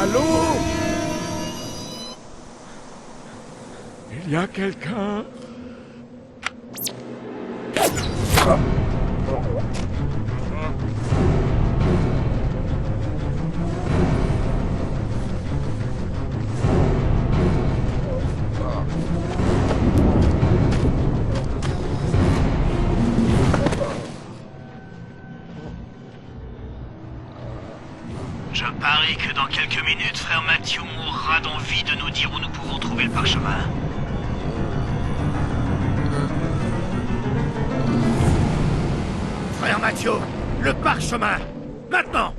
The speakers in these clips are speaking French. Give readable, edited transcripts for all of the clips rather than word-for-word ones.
Allô? Il y a quelqu'un? Je parie que dans quelques minutes, frère Mathieu mourra d'envie de nous dire où nous pouvons trouver le parchemin. Frère Mathieu, le parchemin! Maintenant!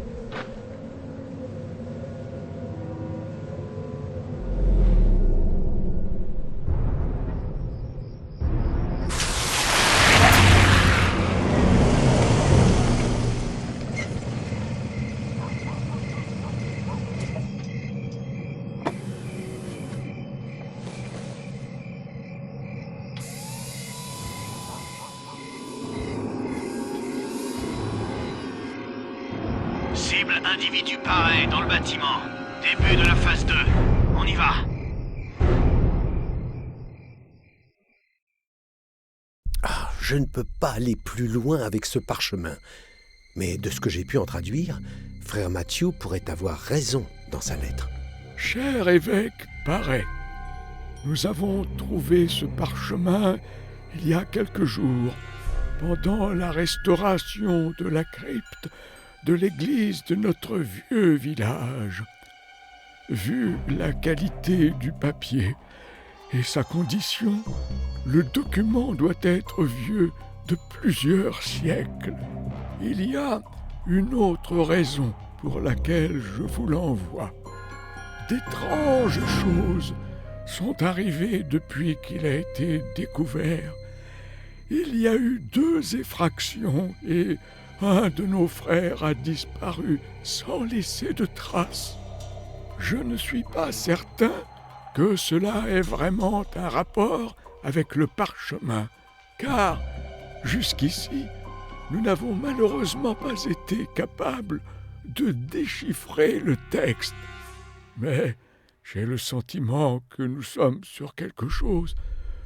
Cible individu pareil dans le bâtiment. Début de la phase 2. On y va. Je ne peux pas aller plus loin avec ce parchemin. Mais de ce que j'ai pu en traduire, frère Mathieu pourrait avoir raison dans sa lettre. Cher évêque Paré, nous avons trouvé ce parchemin il y a quelques jours, pendant la restauration de la crypte de l'église de notre vieux village. Vu la qualité du papier et sa condition, le document doit être vieux de plusieurs siècles. Il y a une autre raison pour laquelle je vous l'envoie. D'étranges choses sont arrivées depuis qu'il a été découvert. Il y a eu 2 effractions et un de nos frères a disparu sans laisser de traces. Je ne suis pas certain que cela ait vraiment un rapport avec le parchemin, car jusqu'ici, nous n'avons malheureusement pas été capables de déchiffrer le texte. Mais j'ai le sentiment que nous sommes sur quelque chose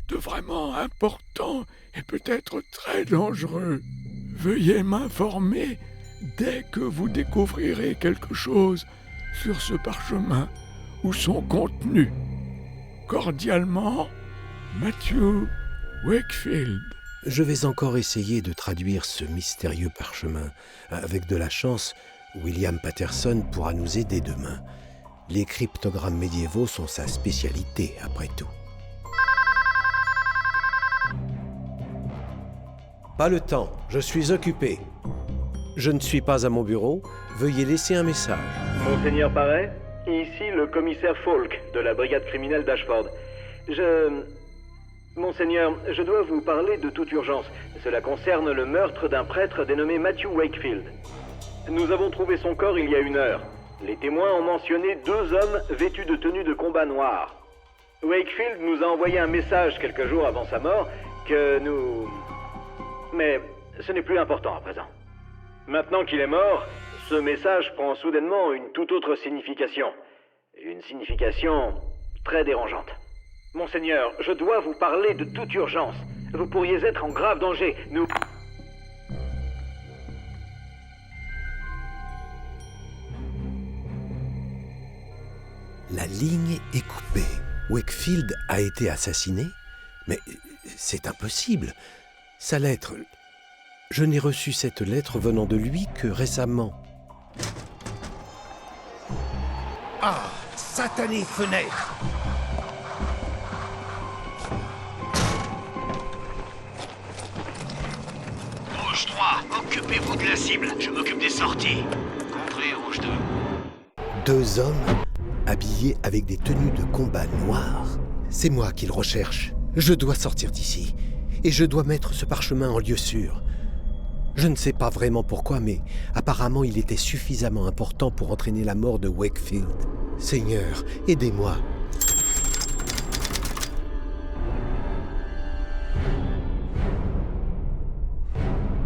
de vraiment important et peut-être très dangereux. Veuillez m'informer dès que vous découvrirez quelque chose sur ce parchemin ou son contenu. Cordialement, Matthew Wakefield. Je vais encore essayer de traduire ce mystérieux parchemin. Avec de la chance, William Patterson pourra nous aider demain. Les cryptogrammes médiévaux sont sa spécialité, après tout. Pas le temps, je suis occupé. Je ne suis pas à mon bureau, veuillez laisser un message. Monseigneur Paré, ici le commissaire Falk de la brigade criminelle d'Ashford. Monseigneur, je dois vous parler de toute urgence. Cela concerne le meurtre d'un prêtre dénommé Matthew Wakefield. Nous avons trouvé son corps il y a 1 heure. Les témoins ont mentionné 2 hommes vêtus de tenues de combat noires. Wakefield nous a envoyé un message quelques jours avant sa mort que nous... Mais ce n'est plus important à présent. Maintenant qu'il est mort, ce message prend soudainement une toute autre signification. Une signification très dérangeante. Monseigneur, je dois vous parler de toute urgence. Vous pourriez être en grave danger. Nous... La ligne est coupée. Wakefield a été assassiné? Mais c'est impossible. Sa lettre... Je n'ai reçu cette lettre venant de lui que récemment. Ah, satanée fenêtre! Rouge 3, occupez-vous de la cible. Je m'occupe des sorties. Compris, Rouge 2. 2 hommes habillés avec des tenues de combat noires. C'est moi qu'ils recherchent. Je dois sortir d'ici. Et je dois mettre ce parchemin en lieu sûr. Je ne sais pas vraiment pourquoi, mais apparemment il était suffisamment important pour entraîner la mort de Wakefield. Seigneur, aidez-moi.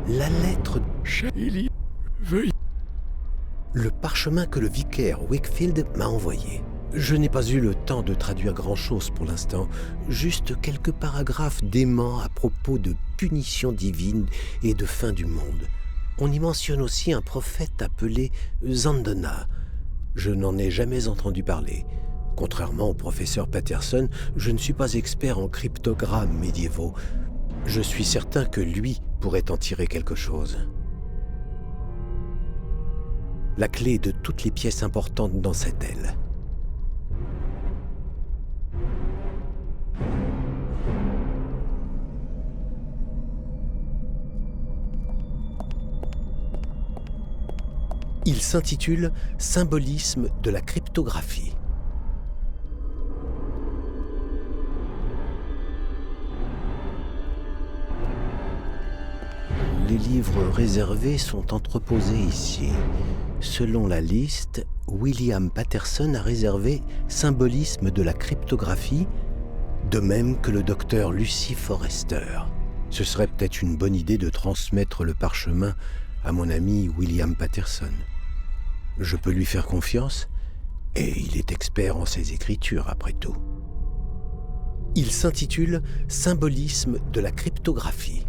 La lettre... Veuillez... Le parchemin que le vicaire Wakefield m'a envoyé. Je n'ai pas eu le temps de traduire grand-chose pour l'instant, juste quelques paragraphes déments à propos de punition divine et de fin du monde. On y mentionne aussi un prophète appelé Zandona. Je n'en ai jamais entendu parler. Contrairement au professeur Patterson, je ne suis pas expert en cryptogrammes médiévaux. Je suis certain que lui pourrait en tirer quelque chose. La clé de toutes les pièces importantes dans cette aile. Il s'intitule « Symbolisme de la cryptographie ». Les livres réservés sont entreposés ici. Selon la liste, William Patterson a réservé « Symbolisme de la cryptographie », de même que le docteur Lucy Forrester. Ce serait peut-être une bonne idée de transmettre le parchemin à mon ami William Patterson. Je peux lui faire confiance, et il est expert en ses écritures après tout. Il s'intitule « Symbolisme de la cryptographie ».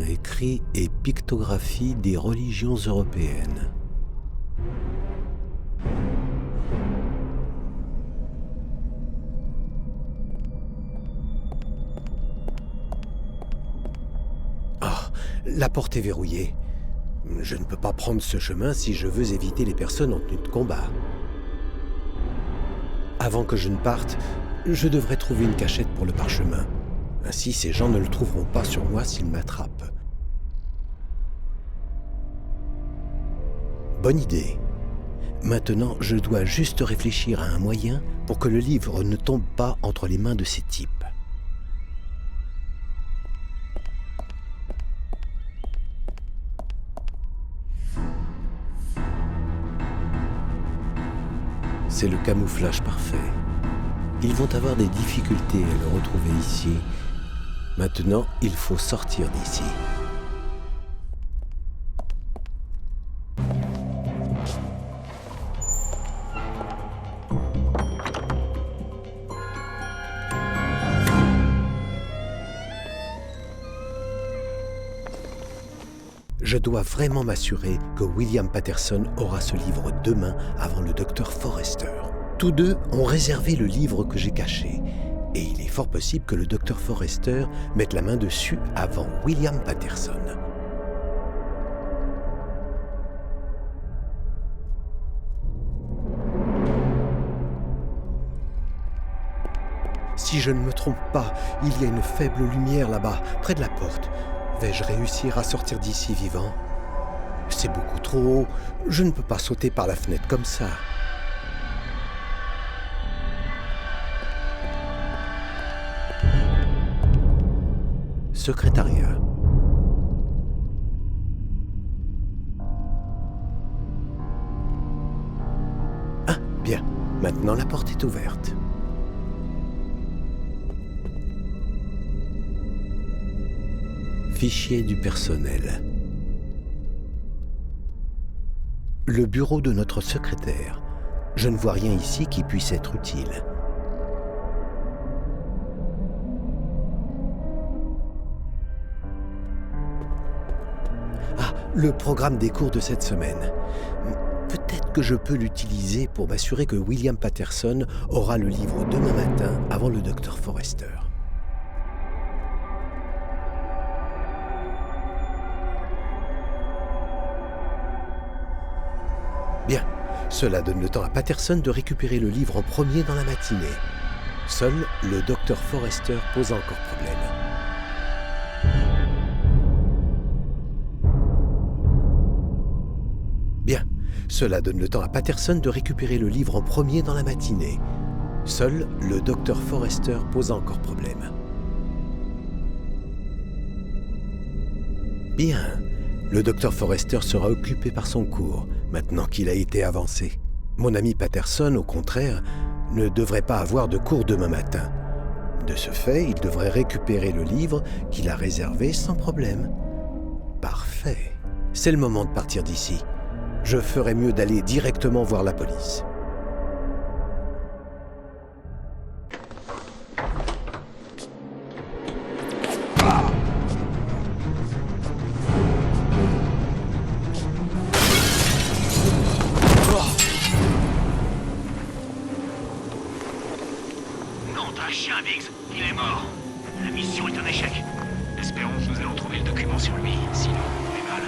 Écrit et pictographie des religions européennes. La porte est verrouillée. Je ne peux pas prendre ce chemin si je veux éviter les personnes en tenue de combat. Avant que je ne parte, je devrais trouver une cachette pour le parchemin. Ainsi, ces gens ne le trouveront pas sur moi s'ils m'attrapent. Bonne idée. Maintenant, je dois juste réfléchir à un moyen pour que le livre ne tombe pas entre les mains de ces types. C'est le camouflage parfait. Ils vont avoir des difficultés à le retrouver ici. Maintenant, il faut sortir d'ici. Je dois vraiment m'assurer que William Patterson aura ce livre demain avant le docteur Forrester. Tous deux ont réservé le livre que j'ai caché. Et il est fort possible que le docteur Forrester mette la main dessus avant William Patterson. Si je ne me trompe pas, il y a une faible lumière là-bas, près de la porte. Vais-je réussir à sortir d'ici vivant? C'est beaucoup trop haut. Je ne peux pas sauter par la fenêtre comme ça. Secrétariat. Ah, bien. Maintenant, la porte est ouverte. Fichier du personnel. Le bureau de notre secrétaire. Je ne vois rien ici qui puisse être utile. Le programme des cours de cette semaine. Peut-être que je peux l'utiliser pour m'assurer que William Patterson aura le livre demain matin avant le docteur Forrester. Bien, cela donne le temps à Patterson de récupérer le livre en premier dans la matinée. Seul le docteur Forrester pose encore problème. Bien, cela donne le temps à Patterson de récupérer le livre en premier dans la matinée. Seul le docteur Forrester pose encore problème. Bien, le docteur Forrester sera occupé par son cours, maintenant qu'il a été avancé. Mon ami Patterson, au contraire, ne devrait pas avoir de cours demain matin. De ce fait, il devrait récupérer le livre qu'il a réservé sans problème. Parfait. C'est le moment de partir d'ici. Je ferais mieux d'aller directement voir la police. Non, t'as un chien, Biggs. Il est mort. La mission est un échec. Espérons que nous allons trouver le document sur lui. Sinon, on est mal.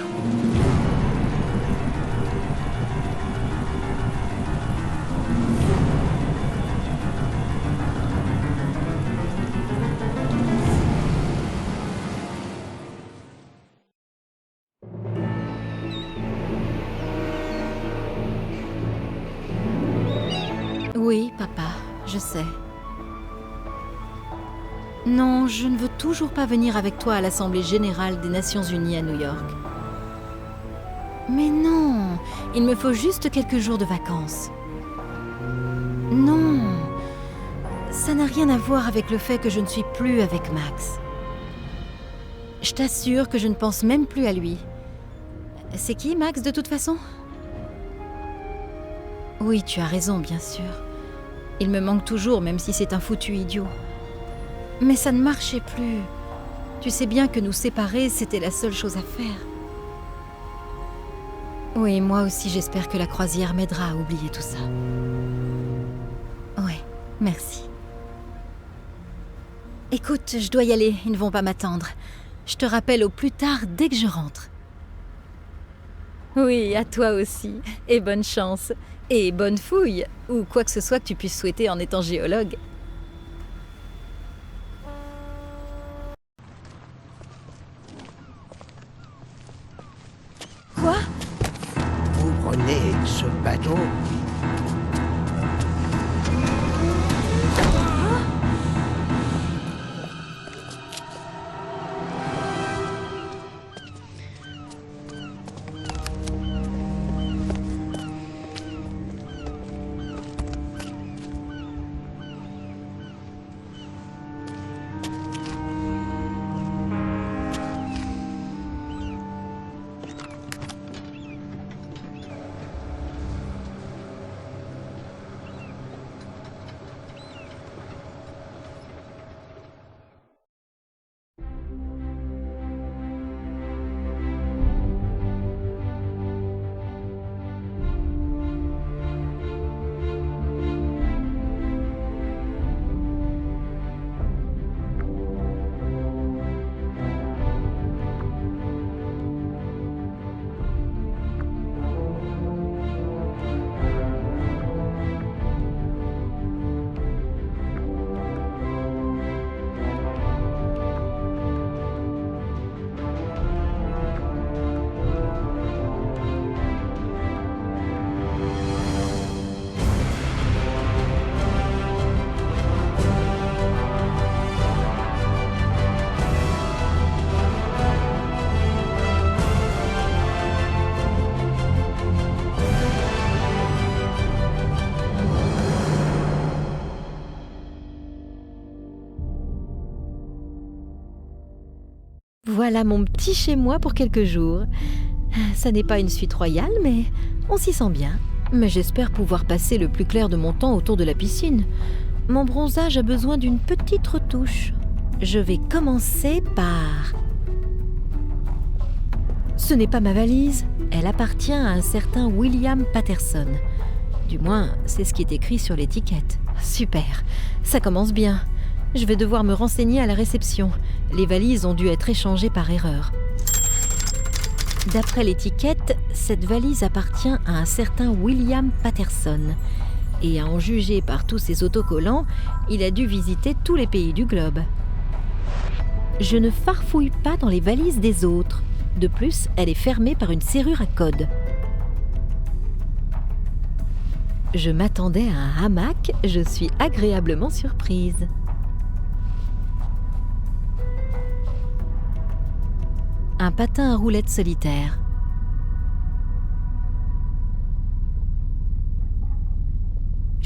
Oui, papa, je sais. Non, je ne veux toujours pas venir avec toi à l'Assemblée générale des Nations Unies à New York. Mais non, il me faut juste quelques jours de vacances. Non, ça n'a rien à voir avec le fait que je ne suis plus avec Max. Je t'assure que je ne pense même plus à lui. C'est qui, Max, de toute façon? Oui, tu as raison, bien sûr. Il me manque toujours, même si c'est un foutu idiot. Mais ça ne marchait plus. Tu sais bien que nous séparer, c'était la seule chose à faire. Oui, moi aussi, j'espère que la croisière m'aidera à oublier tout ça. Ouais, merci. Écoute, je dois y aller, ils ne vont pas m'attendre. Je te rappelle au plus tard dès que je rentre. Oui, à toi aussi. Et bonne chance. Et bonne fouille, ou quoi que ce soit que tu puisses souhaiter en étant géologue. Quoi? Vous prenez ce bateau? Voilà mon petit chez-moi pour quelques jours. Ça n'est pas une suite royale, mais on s'y sent bien. Mais j'espère pouvoir passer le plus clair de mon temps autour de la piscine. Mon bronzage a besoin d'une petite retouche. Je vais commencer par... Ce n'est pas ma valise. Elle appartient à un certain William Patterson. Du moins, c'est ce qui est écrit sur l'étiquette. Super, ça commence bien. Je vais devoir me renseigner à la réception. Les valises ont dû être échangées par erreur. D'après l'étiquette, cette valise appartient à un certain William Patterson. Et à en juger par tous ses autocollants, il a dû visiter tous les pays du globe. Je ne farfouille pas dans les valises des autres. De plus, elle est fermée par une serrure à code. Je m'attendais à un hamac, je suis agréablement surprise. Un patin à roulettes solitaire.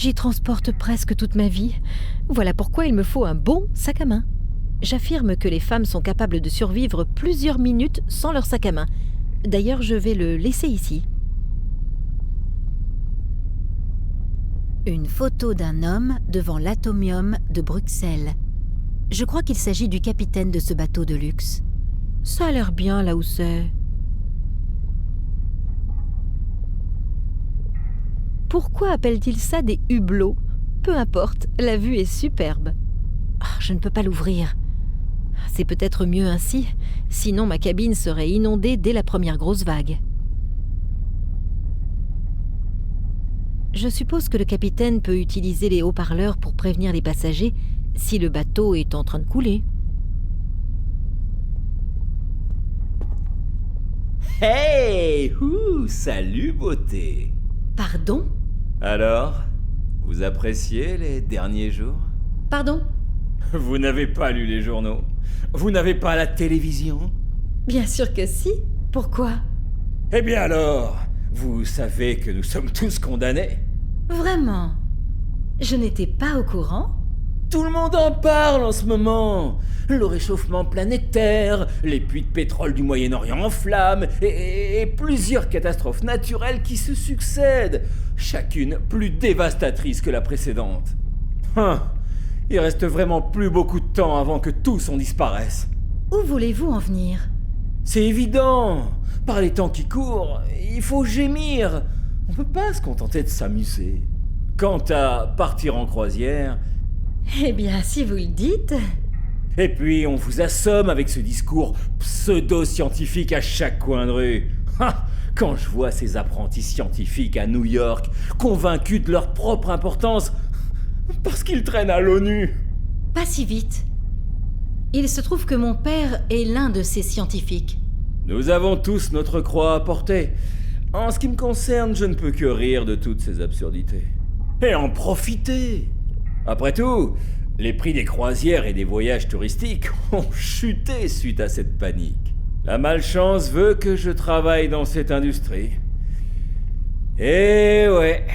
J'y transporte presque toute ma vie. Voilà pourquoi il me faut un bon sac à main. J'affirme que les femmes sont capables de survivre plusieurs minutes sans leur sac à main. D'ailleurs, je vais le laisser ici. Une photo d'un homme devant l'Atomium de Bruxelles. Je crois qu'il s'agit du capitaine de ce bateau de luxe. Ça a l'air bien là où c'est. Pourquoi appelle-t-il ça des hublots? Peu importe, la vue est superbe. Je ne peux pas l'ouvrir. C'est peut-être mieux ainsi, sinon ma cabine serait inondée dès la première grosse vague. Je suppose que le capitaine peut utiliser les haut-parleurs pour prévenir les passagers si le bateau est en train de couler. Hey! Salut beauté! Pardon? Alors, vous appréciez les derniers jours? Pardon? Vous n'avez pas lu les journaux? Vous n'avez pas la télévision? Bien sûr que si. Pourquoi? Eh bien alors, vous savez que nous sommes tous condamnés? Vraiment? Je n'étais pas au courant? Tout le monde en parle en ce moment. Le réchauffement planétaire, les puits de pétrole du Moyen-Orient en flammes et plusieurs catastrophes naturelles qui se succèdent, chacune plus dévastatrice que la précédente. Il reste vraiment plus beaucoup de temps avant que tous en disparaissent. Où voulez-vous en venir? C'est évident. Par les temps qui courent, il faut gémir. On peut pas se contenter de s'amuser. Quant à partir en croisière... Eh bien, si vous le dites... Et puis, on vous assomme avec ce discours pseudo-scientifique à chaque coin de rue. Quand je vois ces apprentis scientifiques à New York, convaincus de leur propre importance, parce qu'ils traînent à l'ONU. Pas si vite. Il se trouve que mon père est l'un de ces scientifiques. Nous avons tous notre croix à porter. En ce qui me concerne, je ne peux que rire de toutes ces absurdités. Et en profiter. Après tout, les prix des croisières et des voyages touristiques ont chuté suite à cette panique. La malchance veut que je travaille dans cette industrie. Et ouais,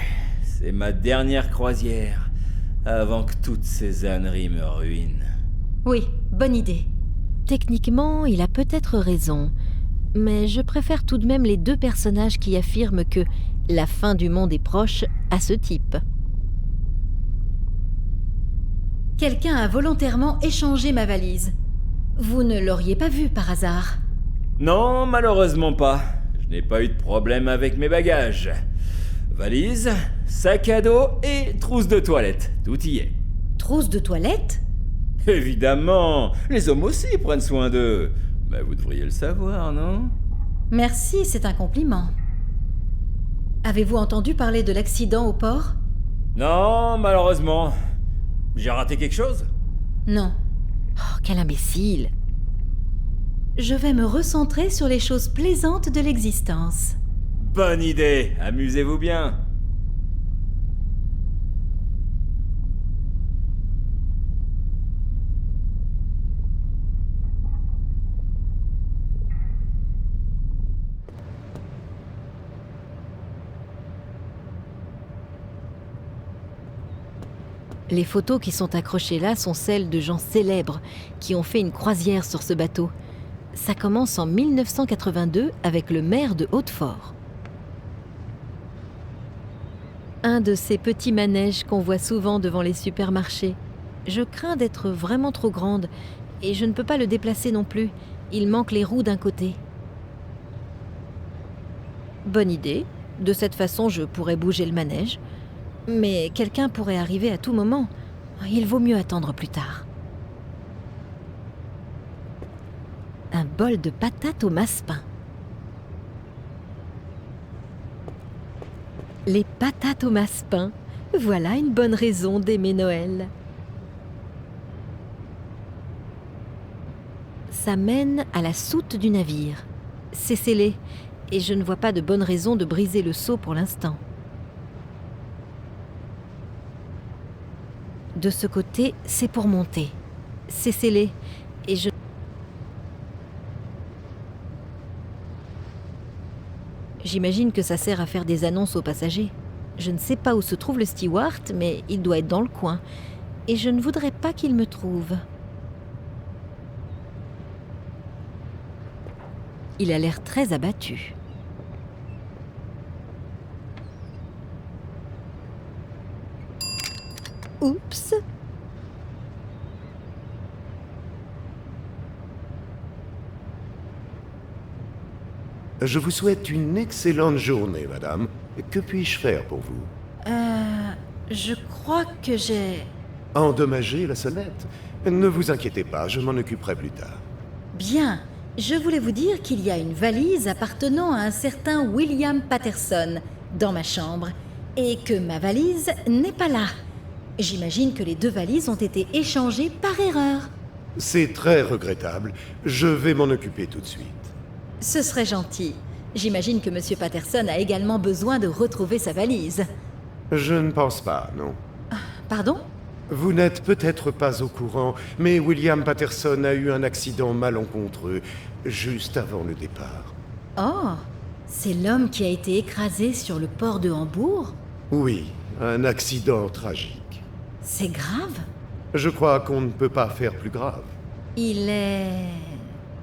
c'est ma dernière croisière, avant que toutes ces âneries me ruinent. Oui, bonne idée. Techniquement, il a peut-être raison, mais je préfère tout de même les deux personnages qui affirment que la fin du monde est proche à ce type. Quelqu'un a volontairement échangé ma valise. Vous ne l'auriez pas vu par hasard? Non, malheureusement pas. Je n'ai pas eu de problème avec mes bagages. Valise, sac à dos et trousse de toilette. Tout y est. Trousse de toilette? Évidemment, les hommes aussi prennent soin d'eux. Mais vous devriez le savoir, non? Merci, c'est un compliment. Avez-vous entendu parler de l'accident au port? Non, malheureusement. J'ai raté quelque chose? Non. Oh, quel imbécile! Je vais me recentrer sur les choses plaisantes de l'existence. Bonne idée, amusez-vous bien. Les photos qui sont accrochées là sont celles de gens célèbres qui ont fait une croisière sur ce bateau. Ça commence en 1982 avec le maire de Hautefort. Un de ces petits manèges qu'on voit souvent devant les supermarchés. Je crains d'être vraiment trop grande et je ne peux pas le déplacer non plus. Il manque les roues d'un côté. Bonne idée. De cette façon, je pourrais bouger le manège. Mais quelqu'un pourrait arriver à tout moment. Il vaut mieux attendre plus tard. Un bol de patates au massepain. Les patates au massepain, voilà une bonne raison d'aimer Noël. Ça mène à la soute du navire. C'est scellé, et je ne vois pas de bonne raison de briser le seau pour l'instant. De ce côté, c'est pour monter. C'est scellé, et je... J'imagine que ça sert à faire des annonces aux passagers. Je ne sais pas où se trouve le steward, mais il doit être dans le coin. Et je ne voudrais pas qu'il me trouve. Il a l'air très abattu. Oups! Je vous souhaite une excellente journée, madame. Que puis-je faire pour vous? Je crois que j'ai... Endommager la sonnette? Ne vous inquiétez pas, je m'en occuperai plus tard. Bien, je voulais vous dire qu'il y a une valise appartenant à un certain William Patterson dans ma chambre, et que ma valise n'est pas là. J'imagine que les deux valises ont été échangées par erreur. C'est très regrettable. Je vais m'en occuper tout de suite. Ce serait gentil. J'imagine que Monsieur Patterson a également besoin de retrouver sa valise. Je ne pense pas, non. Pardon? Vous n'êtes peut-être pas au courant, mais William Patterson a eu un accident malencontreux juste avant le départ. Oh, c'est l'homme qui a été écrasé sur le port de Hambourg? Oui, un accident tragique. C'est grave? Je crois qu'on ne peut pas faire plus grave. Il est...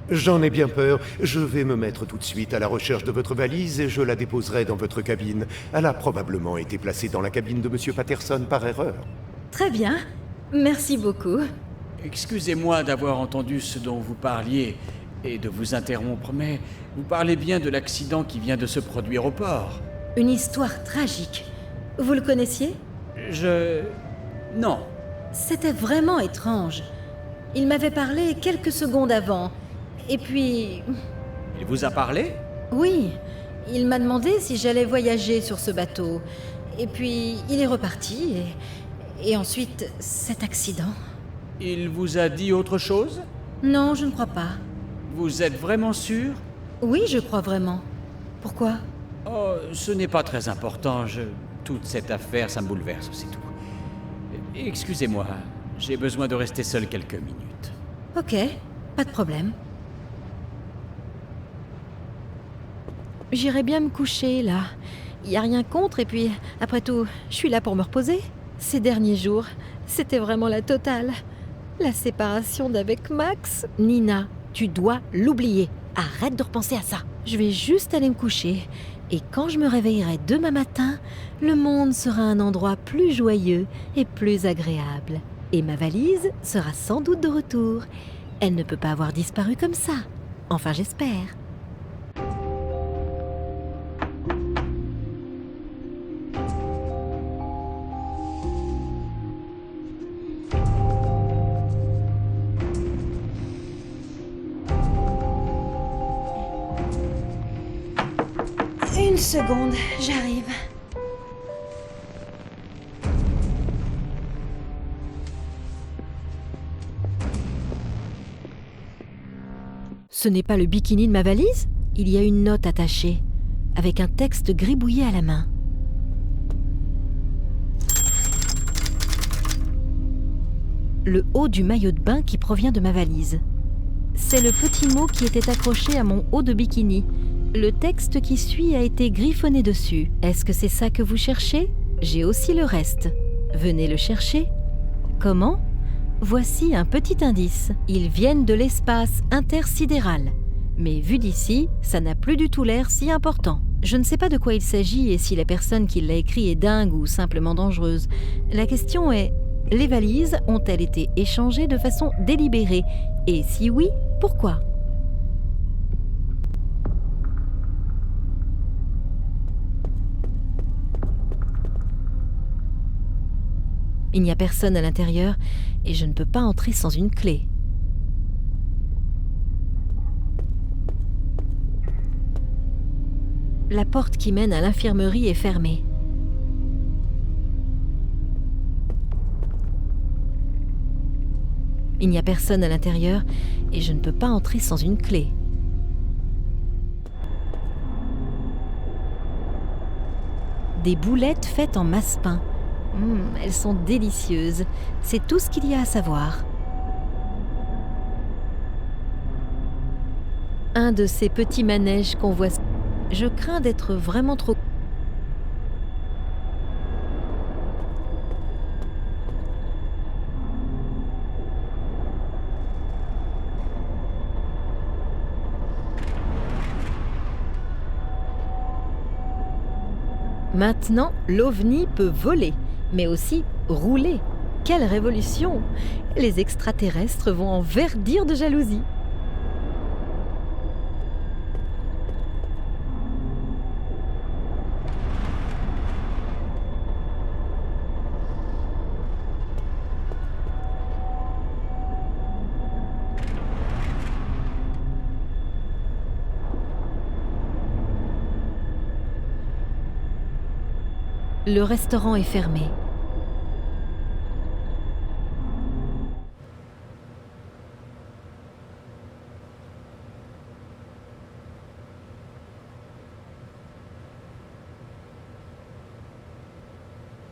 J'en ai bien peur. Je vais me mettre tout de suite à la recherche de votre valise et je la déposerai dans votre cabine. Elle a probablement été placée dans la cabine de Monsieur Patterson par erreur. Très bien. Merci beaucoup. Excusez-moi d'avoir entendu ce dont vous parliez et de vous interrompre, mais vous parlez bien de l'accident qui vient de se produire au port. Une histoire tragique. Vous le connaissiez? Non. C'était vraiment étrange. Il m'avait parlé quelques secondes avant. Et puis... Il vous a parlé? Oui. Il m'a demandé si j'allais voyager sur ce bateau. Et puis, il est reparti. Et ensuite, cet accident. Il vous a dit autre chose? Non, je ne crois pas. Vous êtes vraiment sûr? Oui, je crois vraiment. Pourquoi? Oh, ce n'est pas très important. Toute cette affaire, ça me bouleverse, c'est tout. Excusez-moi, j'ai besoin de rester seul quelques minutes. Ok, pas de problème. J'irai bien me coucher, là. Il n'y a rien contre, et puis, après tout, je suis là pour me reposer. Ces derniers jours, c'était vraiment la totale. La séparation d'avec Max. Nina, tu dois l'oublier. Arrête de repenser à ça. Je vais juste aller me coucher. Et quand je me réveillerai demain matin, le monde sera un endroit plus joyeux et plus agréable. Et ma valise sera sans doute de retour. Elle ne peut pas avoir disparu comme ça. Enfin, j'espère. Une seconde, j'arrive. Ce n'est pas le bikini de ma valise? Il y a une note attachée, avec un texte gribouillé à la main. Le haut du maillot de bain qui provient de ma valise. C'est le petit mot qui était accroché à mon haut de bikini. Le texte qui suit a été griffonné dessus. Est-ce que c'est ça que vous cherchez? J'ai aussi le reste. Venez le chercher. Comment? Voici un petit indice. Ils viennent de l'espace intersidéral. Mais vu d'ici, ça n'a plus du tout l'air si important. Je ne sais pas de quoi il s'agit et si la personne qui l'a écrit est dingue ou simplement dangereuse. La question est, les valises ont-elles été échangées de façon délibérée? Et si oui, pourquoi? Il n'y a personne à l'intérieur et je ne peux pas entrer sans une clé. La porte qui mène à l'infirmerie est fermée. Il n'y a personne à l'intérieur et je ne peux pas entrer sans une clé. Des boulettes faites en massepain. Elles sont délicieuses. C'est tout ce qu'il y a à savoir. Un de ces petits manèges qu'on voit. Je crains d'être vraiment trop... Maintenant, l'OVNI peut voler, mais aussi rouler. Quelle révolution! Les extraterrestres vont en verdir de jalousie. Le restaurant est fermé.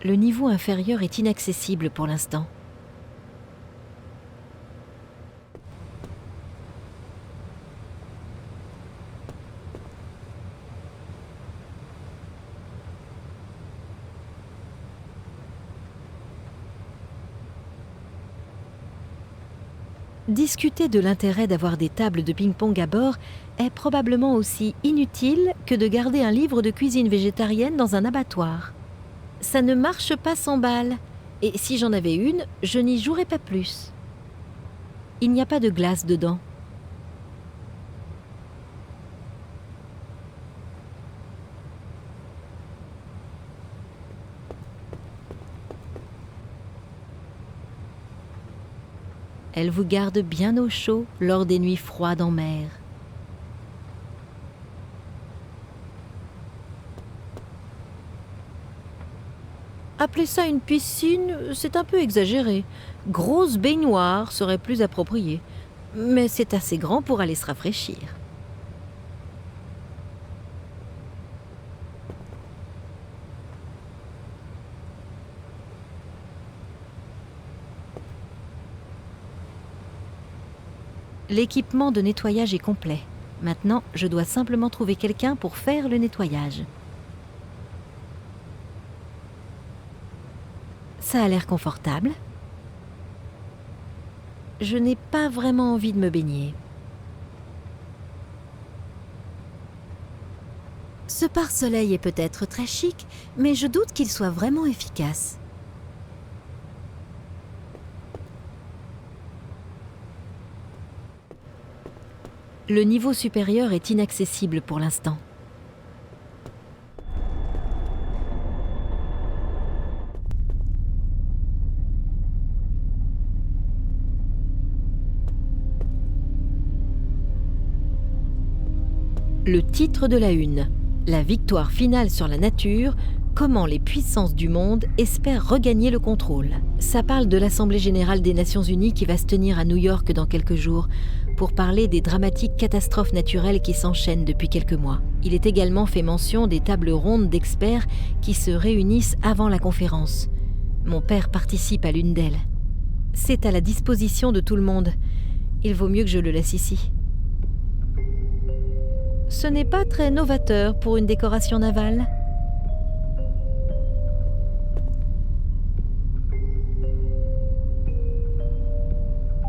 Le niveau inférieur est inaccessible pour l'instant. Discuter de l'intérêt d'avoir des tables de ping-pong à bord est probablement aussi inutile que de garder un livre de cuisine végétarienne dans un abattoir. Ça ne marche pas sans balle, et si j'en avais une, je n'y jouerais pas plus. Il n'y a pas de glace dedans. Elle vous garde bien au chaud lors des nuits froides en mer. Appeler ça une piscine, c'est un peu exagéré. Grosse baignoire serait plus approprié. Mais c'est assez grand pour aller se rafraîchir. L'équipement de nettoyage est complet. Maintenant, je dois simplement trouver quelqu'un pour faire le nettoyage. Ça a l'air confortable. Je n'ai pas vraiment envie de me baigner. Ce pare-soleil est peut-être très chic, mais je doute qu'il soit vraiment efficace. Le niveau supérieur est inaccessible pour l'instant. Le titre de la une, la victoire finale sur la nature, comment les puissances du monde espèrent regagner le contrôle. Ça parle de l'Assemblée générale des Nations unies qui va se tenir à New York dans quelques jours pour parler des dramatiques catastrophes naturelles qui s'enchaînent depuis quelques mois. Il est également fait mention des tables rondes d'experts qui se réunissent avant la conférence. Mon père participe à l'une d'elles. C'est à la disposition de tout le monde. Il vaut mieux que je le laisse ici. Ce n'est pas très novateur pour une décoration navale.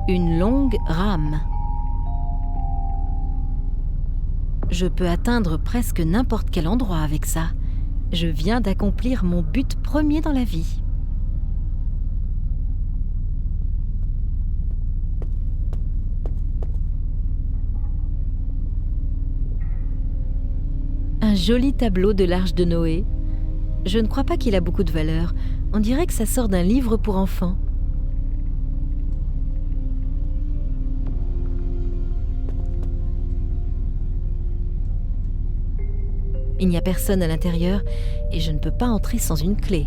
Une longue rame. Je peux atteindre presque n'importe quel endroit avec ça. Je viens d'accomplir mon but premier dans la vie. Un joli tableau de l'Arche de Noé. Je ne crois pas qu'il a beaucoup de valeur. On dirait que ça sort d'un livre pour enfants. Il n'y a personne à l'intérieur et je ne peux pas entrer sans une clé.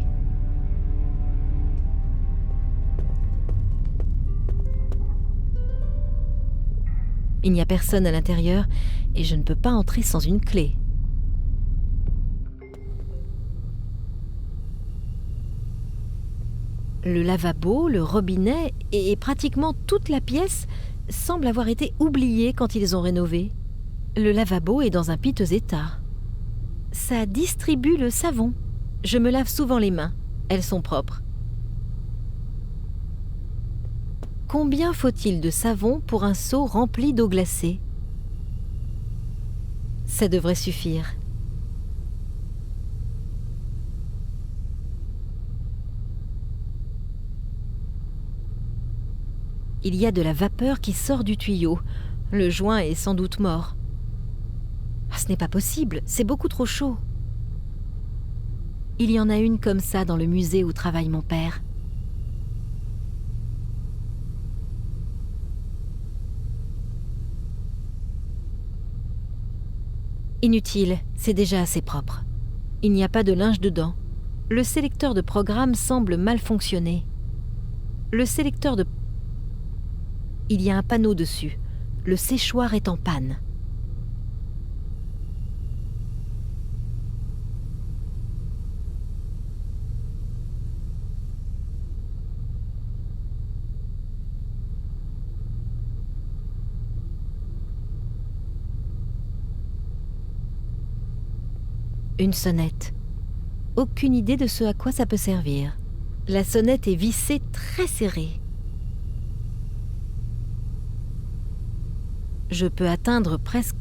Il n'y a personne à l'intérieur et je ne peux pas entrer sans une clé. Le lavabo, le robinet et pratiquement toute la pièce semblent avoir été oubliés quand ils ont rénové. Le lavabo est dans un piteux état. Ça distribue le savon. Je me lave souvent les mains. Elles sont propres. Combien faut-il de savon pour un seau rempli d'eau glacée? Ça devrait suffire. Il y a de la vapeur qui sort du tuyau. Le joint est sans doute mort. Ah, ce n'est pas possible, c'est beaucoup trop chaud. Il y en a une comme ça dans le musée où travaille mon père. Inutile, c'est déjà assez propre. Il n'y a pas de linge dedans. Le sélecteur de programme semble mal fonctionner. Le sélecteur de... Il y a un panneau dessus. Le séchoir est en panne. Une sonnette. Aucune idée de ce à quoi ça peut servir. La sonnette est vissée très serrée. Je peux atteindre presque...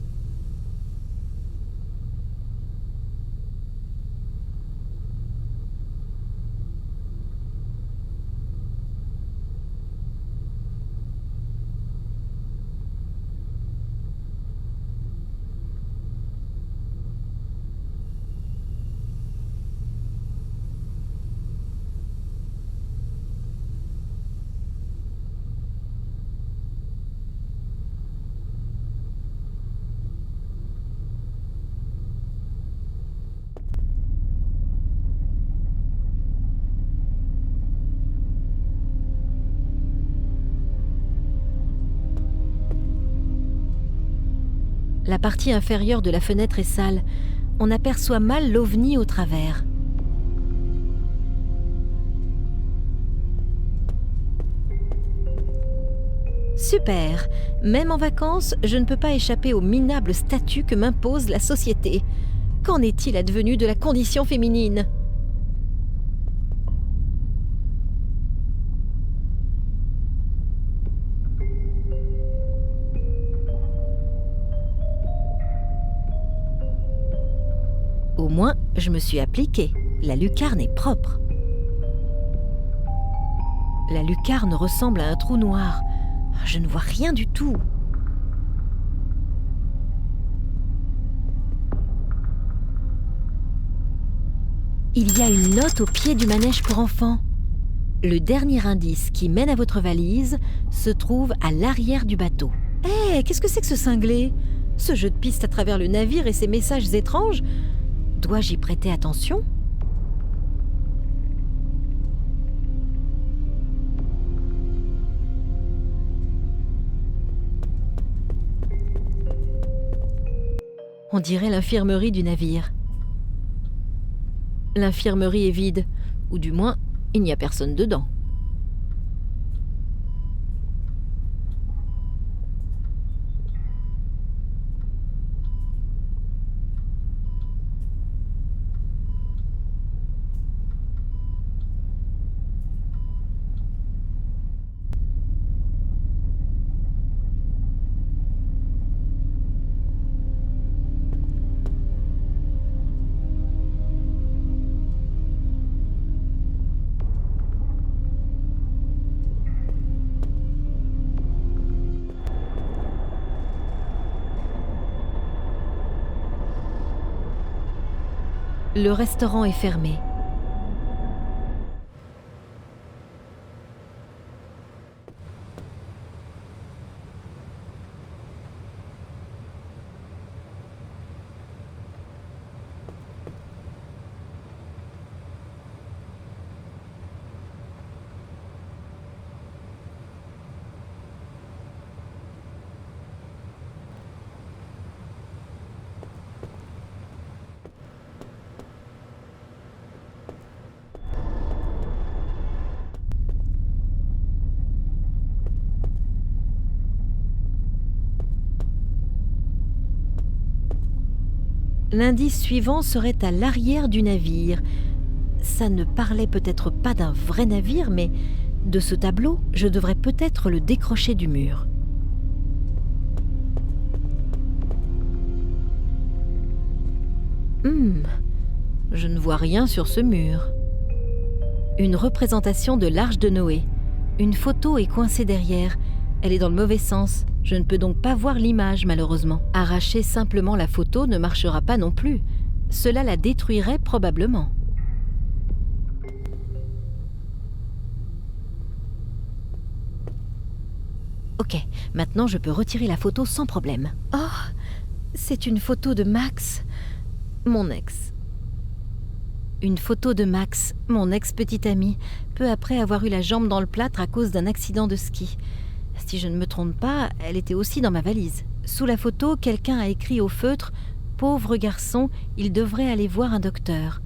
La partie inférieure de la fenêtre est sale. On aperçoit mal l'ovni au travers. Super! Même en vacances, je ne peux pas échapper au minable statut que m'impose la société. Qu'en est-il advenu de la condition féminine ? Au moins, je me suis appliquée. La lucarne est propre. La lucarne ressemble à un trou noir. Je ne vois rien du tout. Il y a une note au pied du manège pour enfants. Le dernier indice qui mène à votre valise se trouve à l'arrière du bateau. Hé, qu'est-ce que c'est que ce cinglé ? Ce jeu de piste à travers le navire et ces messages étranges ? Dois-je y prêter attention ? On dirait l'infirmerie du navire. L'infirmerie est vide, ou du moins, il n'y a personne dedans. Le restaurant est fermé. L'indice suivant serait à l'arrière du navire. Ça ne parlait peut-être pas d'un vrai navire, mais de ce tableau, je devrais peut-être le décrocher du mur. Je ne vois rien sur ce mur. Une représentation de l'Arche de Noé. Une photo est coincée derrière. Elle est dans le mauvais sens. Je ne peux donc pas voir l'image, malheureusement. Arracher simplement la photo ne marchera pas non plus. Cela la détruirait probablement. Ok, maintenant je peux retirer la photo sans problème. Oh, c'est une photo de Max, mon ex. Une photo de Max, mon ex-petit ami, peu après avoir eu la jambe dans le plâtre à cause d'un accident de ski. Si je ne me trompe pas, elle était aussi dans ma valise. Sous la photo, quelqu'un a écrit au feutre « Pauvre garçon, il devrait aller voir un docteur ».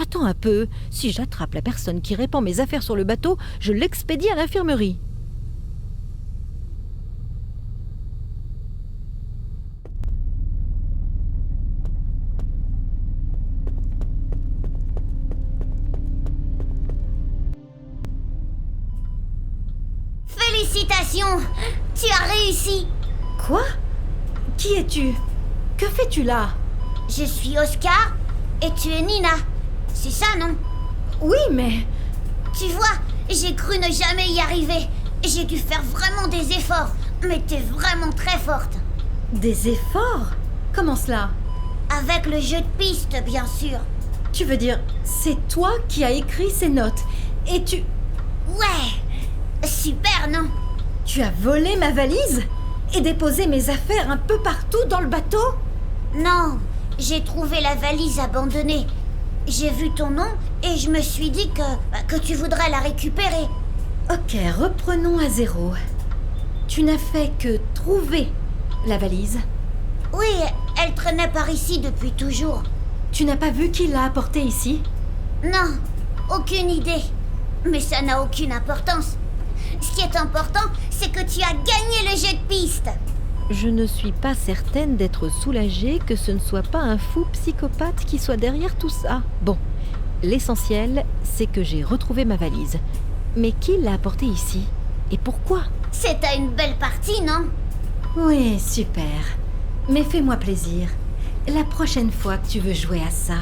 Attends un peu, si j'attrape la personne qui répand mes affaires sur le bateau, je l'expédie à l'infirmerie. Félicitations! Tu as réussi! Quoi? Qui es-tu? Que fais-tu là? Je suis Oscar et tu es Nina. C'est ça, non? Oui, mais... Tu vois, j'ai cru ne jamais y arriver. J'ai dû faire vraiment des efforts, mais t'es vraiment très forte. Des efforts? Comment cela? Avec le jeu de piste, bien sûr. Tu veux dire, c'est toi qui as écrit ces notes et tu... Ouais! Super, non? Tu as volé ma valise et déposé mes affaires un peu partout dans le bateau? Non, j'ai trouvé la valise abandonnée. J'ai vu ton nom et je me suis dit que tu voudrais la récupérer. Ok, reprenons à zéro. Tu n'as fait que trouver la valise? Oui, elle traînait par ici depuis toujours. Tu n'as pas vu qui l'a apportée ici? Non, aucune idée. Mais ça n'a aucune importance. Ce qui est important, c'est que tu as gagné le jeu de piste. Je ne suis pas certaine d'être soulagée que ce ne soit pas un fou psychopathe qui soit derrière tout ça. Bon, l'essentiel, c'est que j'ai retrouvé ma valise. Mais qui l'a apportée ici? Et pourquoi? C'était une belle partie, non? Oui, super. Mais fais-moi plaisir. La prochaine fois que tu veux jouer à ça,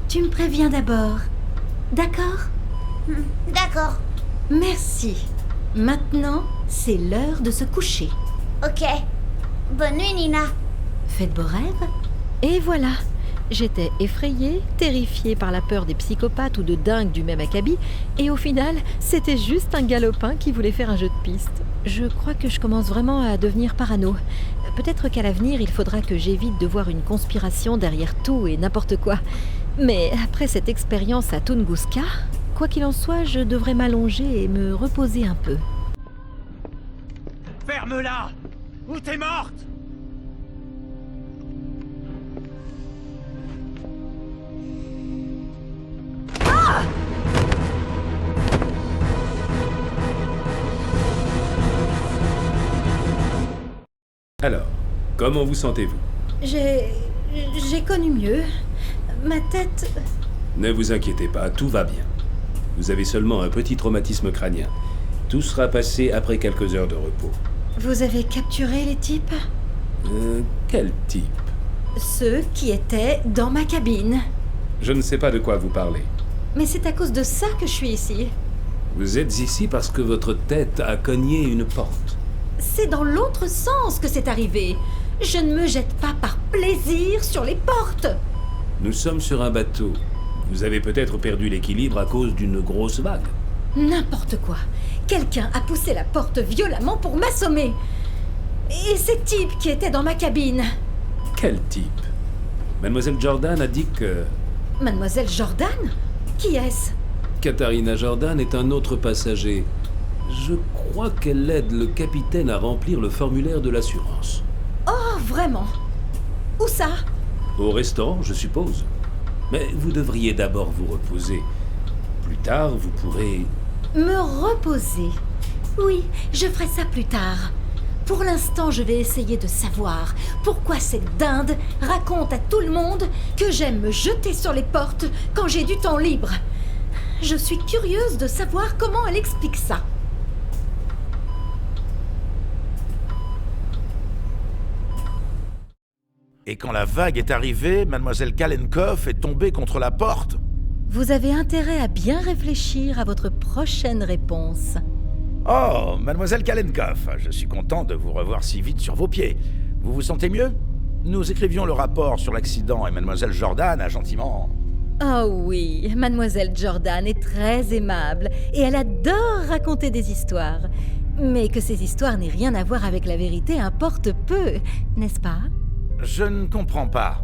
tu me préviens d'abord. D'accord? D'accord. Merci. Maintenant, c'est l'heure de se coucher. Ok. Bonne nuit, Nina. Faites beaux rêves. Et voilà. J'étais effrayée, terrifiée par la peur des psychopathes ou de dingues du même acabit, et au final, c'était juste un galopin qui voulait faire un jeu de piste. Je crois que je commence vraiment à devenir parano. Peut-être qu'à l'avenir, il faudra que j'évite de voir une conspiration derrière tout et n'importe quoi. Mais après cette expérience à Tunguska, quoi qu'il en soit, je devrais m'allonger et me reposer un peu. Ferme-la! Ou t'es morte! Alors, comment vous sentez-vous? J'ai connu mieux. Ma tête... Ne vous inquiétez pas, tout va bien. Vous avez seulement un petit traumatisme crânien. Tout sera passé après quelques heures de repos. Vous avez capturé les types? Quel type? Ceux qui étaient dans ma cabine. Je ne sais pas de quoi vous parlez. Mais c'est à cause de ça que je suis ici. Vous êtes ici parce que votre tête a cogné une porte. C'est dans l'autre sens que c'est arrivé. Je ne me jette pas par plaisir sur les portes. Nous sommes sur un bateau. Vous avez peut-être perdu l'équilibre à cause d'une grosse vague. N'importe quoi. Quelqu'un a poussé la porte violemment pour m'assommer. Et ces types qui étaient dans ma cabine. Quel type? Mademoiselle Jordan a dit que... Mademoiselle Jordan? Qui est-ce? Katharina Jordan est un autre passager. Je crois qu'elle aide le capitaine à remplir le formulaire de l'assurance. Oh, vraiment? Où ça? Au restaurant, je suppose. Mais vous devriez d'abord vous reposer. Plus tard, vous pourrez... Me reposer? Oui, je ferai ça plus tard. Pour l'instant, je vais essayer de savoir pourquoi cette dinde raconte à tout le monde que j'aime me jeter sur les portes quand j'ai du temps libre. Je suis curieuse de savoir comment elle explique ça. Et quand la vague est arrivée, Mademoiselle Kalenkov est tombée contre la porte. Vous avez intérêt à bien réfléchir à votre prochaine réponse. Oh, mademoiselle Kalenkov, je suis content de vous revoir si vite sur vos pieds. Vous vous sentez mieux? Nous écrivions le rapport sur l'accident et mademoiselle Jordan a gentiment... Oh oui, mademoiselle Jordan est très aimable et elle adore raconter des histoires. Mais que ces histoires n'aient rien à voir avec la vérité importe peu, n'est-ce pas? Je ne comprends pas.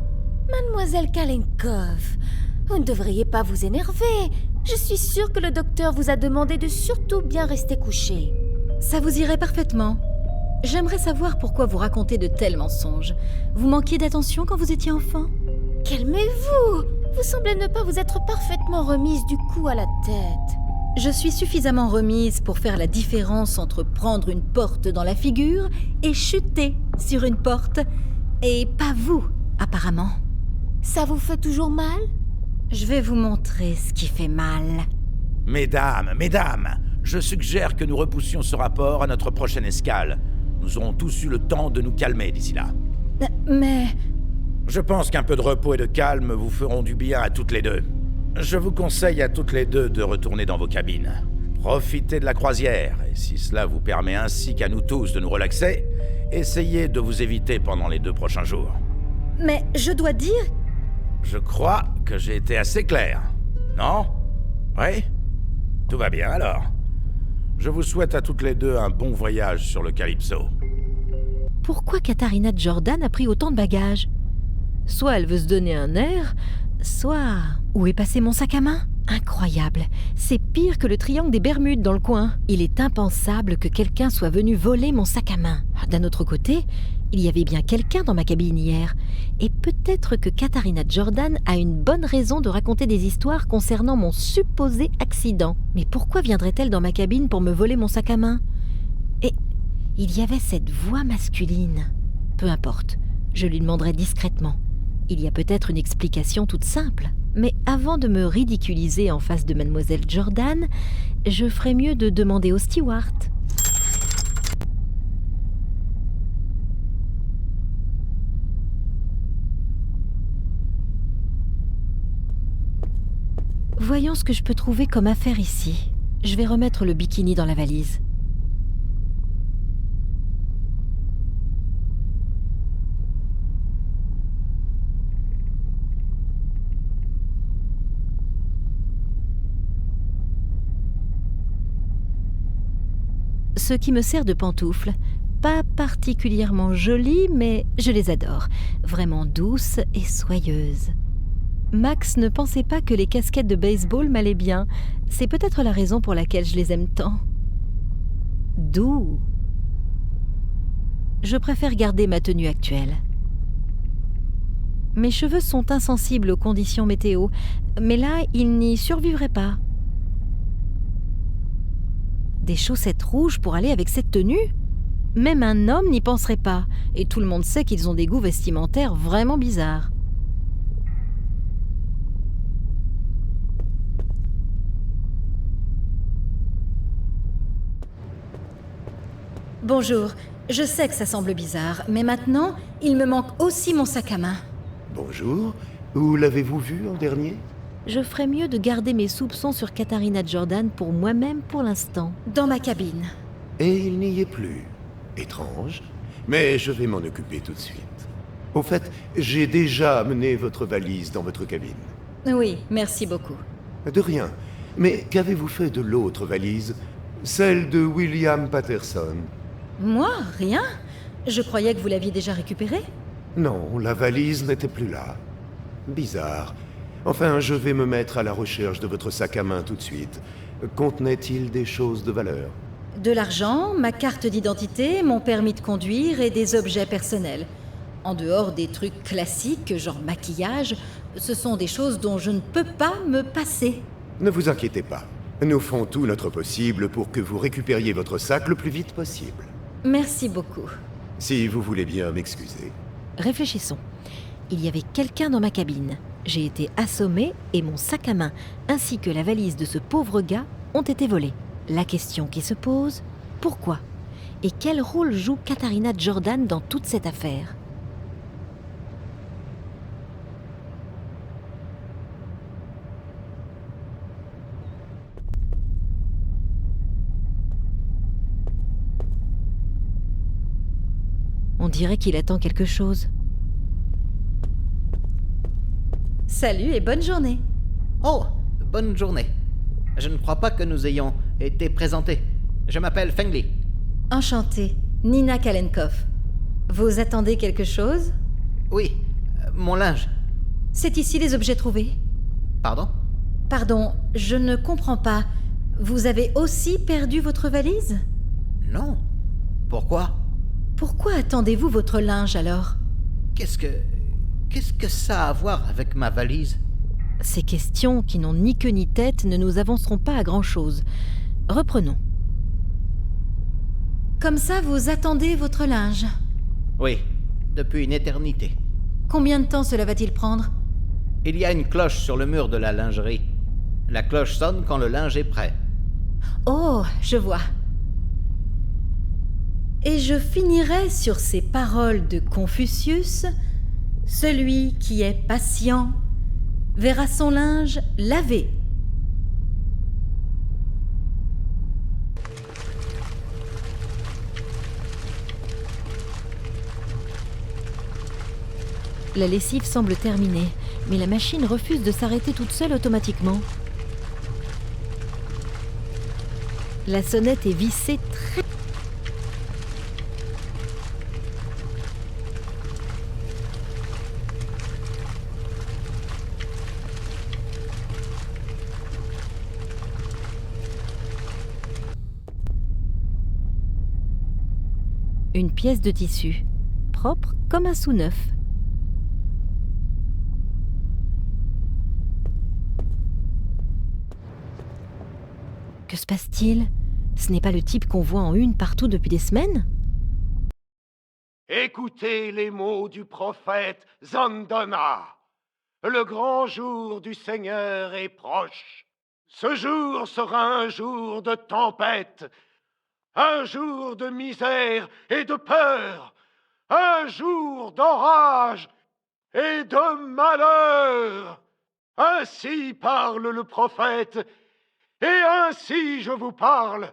Mademoiselle Kalenkov, vous ne devriez pas vous énerver. Je suis sûre que le docteur vous a demandé de surtout bien rester couché. Ça vous irait parfaitement. J'aimerais savoir pourquoi vous racontez de tels mensonges. Vous manquiez d'attention quand vous étiez enfant? Calmez-vous! Vous semblez ne pas vous être parfaitement remise du coup à la tête. Je suis suffisamment remise pour faire la différence entre prendre une porte dans la figure et chuter sur une porte. Et pas vous, apparemment. Ça vous fait toujours mal? Je vais vous montrer ce qui fait mal. Mesdames, je suggère que nous repoussions ce rapport à notre prochaine escale. Nous aurons tous eu le temps de nous calmer d'ici là. Mais... Je pense qu'un peu de repos et de calme vous feront du bien à toutes les deux. Je vous conseille à toutes les deux de retourner dans vos cabines. Profitez de la croisière, et si cela vous permet ainsi qu'à nous tous de nous relaxer, essayez de vous éviter pendant les 2 prochains jours. Mais je dois dire... Je crois que j'ai été assez clair. Non? Oui? Tout va bien alors. Je vous souhaite à toutes les deux un bon voyage sur le Calypso. Pourquoi Katharina Jordan a pris autant de bagages? Soit elle veut se donner un air, soit... Où est passé mon sac à main? Incroyable, c'est pire que le triangle des Bermudes dans le coin. Il est impensable que quelqu'un soit venu voler mon sac à main. D'un autre côté, il y avait bien quelqu'un dans ma cabine hier. Et peut-être que Katharina Jordan a une bonne raison de raconter des histoires concernant mon supposé accident. Mais pourquoi viendrait-elle dans ma cabine pour me voler mon sac à main? Et il y avait cette voix masculine. Peu importe, je lui demanderai discrètement. Il y a peut-être une explication toute simple. Mais avant de me ridiculiser en face de mademoiselle Jordan, je ferais mieux de demander au steward. Voyons ce que je peux trouver comme affaire ici. Je vais remettre le bikini dans la valise. Ce qui me sert de pantoufles. Pas particulièrement jolies, mais je les adore. Vraiment douces et soyeuses. Max ne pensait pas que les casquettes de baseball m'allaient bien. C'est peut-être la raison pour laquelle je les aime tant. Doux. Je préfère garder ma tenue actuelle. Mes cheveux sont insensibles aux conditions météo, mais là, ils n'y survivraient pas. Des chaussettes rouges pour aller avec cette tenue? Même un homme n'y penserait pas, et tout le monde sait qu'ils ont des goûts vestimentaires vraiment bizarres. Bonjour, je sais que ça semble bizarre, mais maintenant, il me manque aussi mon sac à main. Bonjour, où l'avez-vous vu en dernier? Je ferais mieux de garder mes soupçons sur Katharina Jordan pour moi-même pour l'instant, dans ma cabine. Et il n'y est plus. Étrange, mais je vais m'en occuper tout de suite. Au fait, j'ai déjà amené votre valise dans votre cabine. Oui, merci beaucoup. De rien. Mais qu'avez-vous fait de l'autre valise? Celle de William Patterson? Moi, rien. Je croyais que vous l'aviez déjà récupérée. Non, la valise n'était plus là. Bizarre. Enfin, je vais me mettre à la recherche de votre sac à main tout de suite. Contenait-il des choses de valeur? De l'argent, ma carte d'identité, mon permis de conduire et des objets personnels. En dehors des trucs classiques, genre maquillage, ce sont des choses dont je ne peux pas me passer. Ne vous inquiétez pas. Nous ferons tout notre possible pour que vous récupériez votre sac le plus vite possible. Merci beaucoup. Si vous voulez bien m'excuser. Réfléchissons. Il y avait quelqu'un dans ma cabine. J'ai été assommée et mon sac à main, ainsi que la valise de ce pauvre gars, ont été volés. La question qui se pose, pourquoi? Et quel rôle joue Katharina Jordan dans toute cette affaire? dirait qu'il attend quelque chose. Salut et bonne journée. Oh, bonne journée. Je ne crois pas que nous ayons été présentés. Je m'appelle Feng Li. Enchantée, Nina Kalenkov. Vous attendez quelque chose? Oui, mon linge. C'est ici les objets trouvés. Pardon? Pardon, je ne comprends pas. Vous avez aussi perdu votre valise? Non. Pourquoi? Pourquoi attendez-vous votre linge alors? Qu'est-ce que ça a à voir avec ma valise? Ces questions qui n'ont ni queue ni tête ne nous avanceront pas à grand-chose. Reprenons. Comme ça, vous attendez votre linge? Oui, depuis une éternité. Combien de temps cela va-t-il prendre? Il y a une cloche sur le mur de la lingerie. La cloche sonne quand le linge est prêt. Oh, je vois. Et je finirai sur ces paroles de Confucius. Celui qui est patient verra son linge lavé. La lessive semble terminée, mais la machine refuse de s'arrêter toute seule automatiquement. La sonnette est vissée très... Une pièce de tissu, propre comme un sous-neuf. Que se passe-t-il? Ce n'est pas le type qu'on voit en une partout depuis des semaines? Écoutez les mots du prophète Zandona. Le grand jour du Seigneur est proche. Ce jour sera un jour de tempête, un jour de misère et de peur, un jour d'orage et de malheur. Ainsi parle le prophète, et ainsi je vous parle.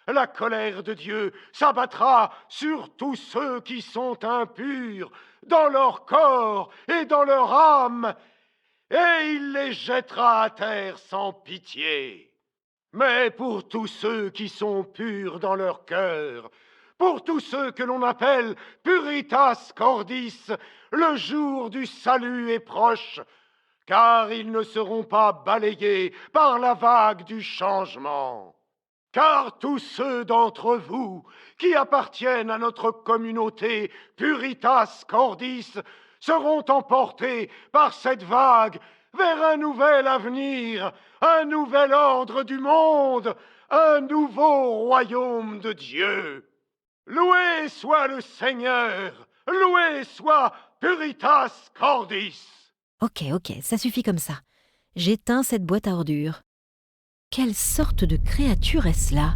La colère de Dieu s'abattra sur tous ceux qui sont impurs dans leur corps et dans leur âme, et il les jettera à terre sans pitié. Mais pour tous ceux qui sont purs dans leur cœur, pour tous ceux que l'on appelle Puritas Cordis, le jour du salut est proche, car ils ne seront pas balayés par la vague du changement. Car tous ceux d'entre vous qui appartiennent à notre communauté Puritas Cordis seront emportés par cette vague vers un nouvel avenir, un nouvel ordre du monde, un nouveau royaume de Dieu. Loué soit le Seigneur, loué soit Puritas Cordis. Ok, ça suffit comme ça. J'éteins cette boîte à ordures. Quelle sorte de créature est-ce là?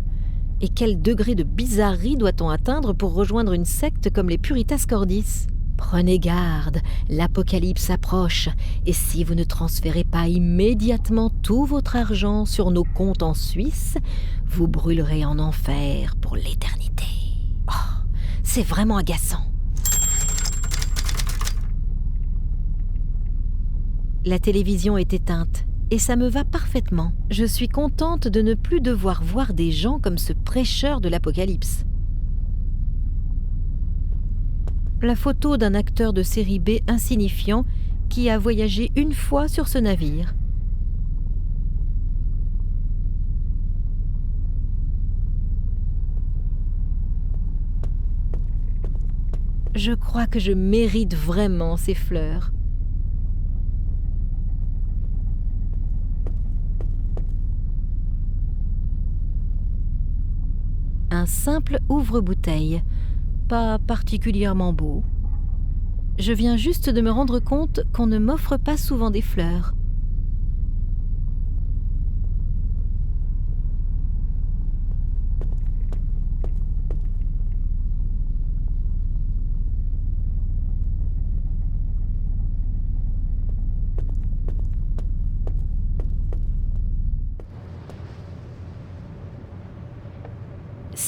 Et quel degré de bizarrerie doit-on atteindre pour rejoindre une secte comme les Puritas Cordis? Prenez garde, l'apocalypse approche, et si vous ne transférez pas immédiatement tout votre argent sur nos comptes en Suisse, vous brûlerez en enfer pour l'éternité. Oh, c'est vraiment agaçant. La télévision est éteinte, et ça me va parfaitement. Je suis contente de ne plus devoir voir des gens comme ce prêcheur de l'apocalypse. La photo d'un acteur de série B insignifiant qui a voyagé une fois sur ce navire. Je crois que je mérite vraiment ces fleurs. Un simple ouvre-bouteille, pas particulièrement beau. Je viens juste de me rendre compte qu'on ne m'offre pas souvent des fleurs.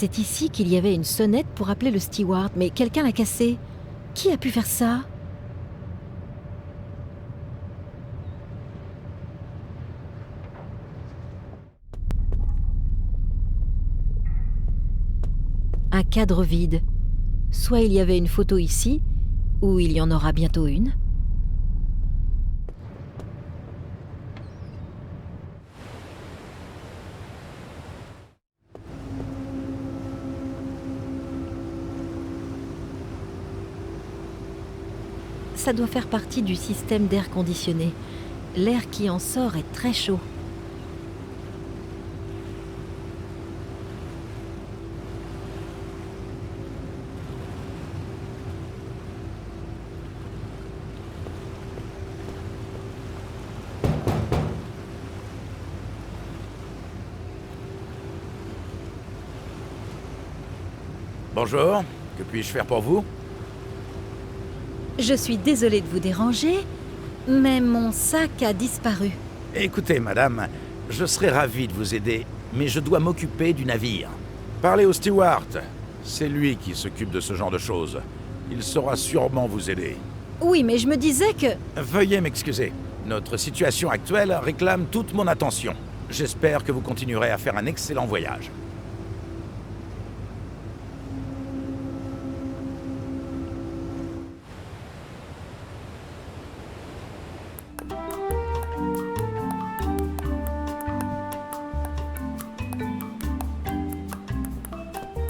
C'est ici qu'il y avait une sonnette pour appeler le steward, mais quelqu'un l'a cassée. Qui a pu faire ça? Un cadre vide. Soit il y avait une photo ici, ou il y en aura bientôt une. Ça doit faire partie du système d'air conditionné. L'air qui en sort est très chaud. Bonjour, que puis-je faire pour vous? Je suis désolée de vous déranger, mais mon sac a disparu. Écoutez, madame, je serais ravi de vous aider, mais je dois m'occuper du navire. Parlez au steward. C'est lui qui s'occupe de ce genre de choses. Il saura sûrement vous aider. Oui, mais je me disais que... Veuillez m'excuser. Notre situation actuelle réclame toute mon attention. J'espère que vous continuerez à faire un excellent voyage.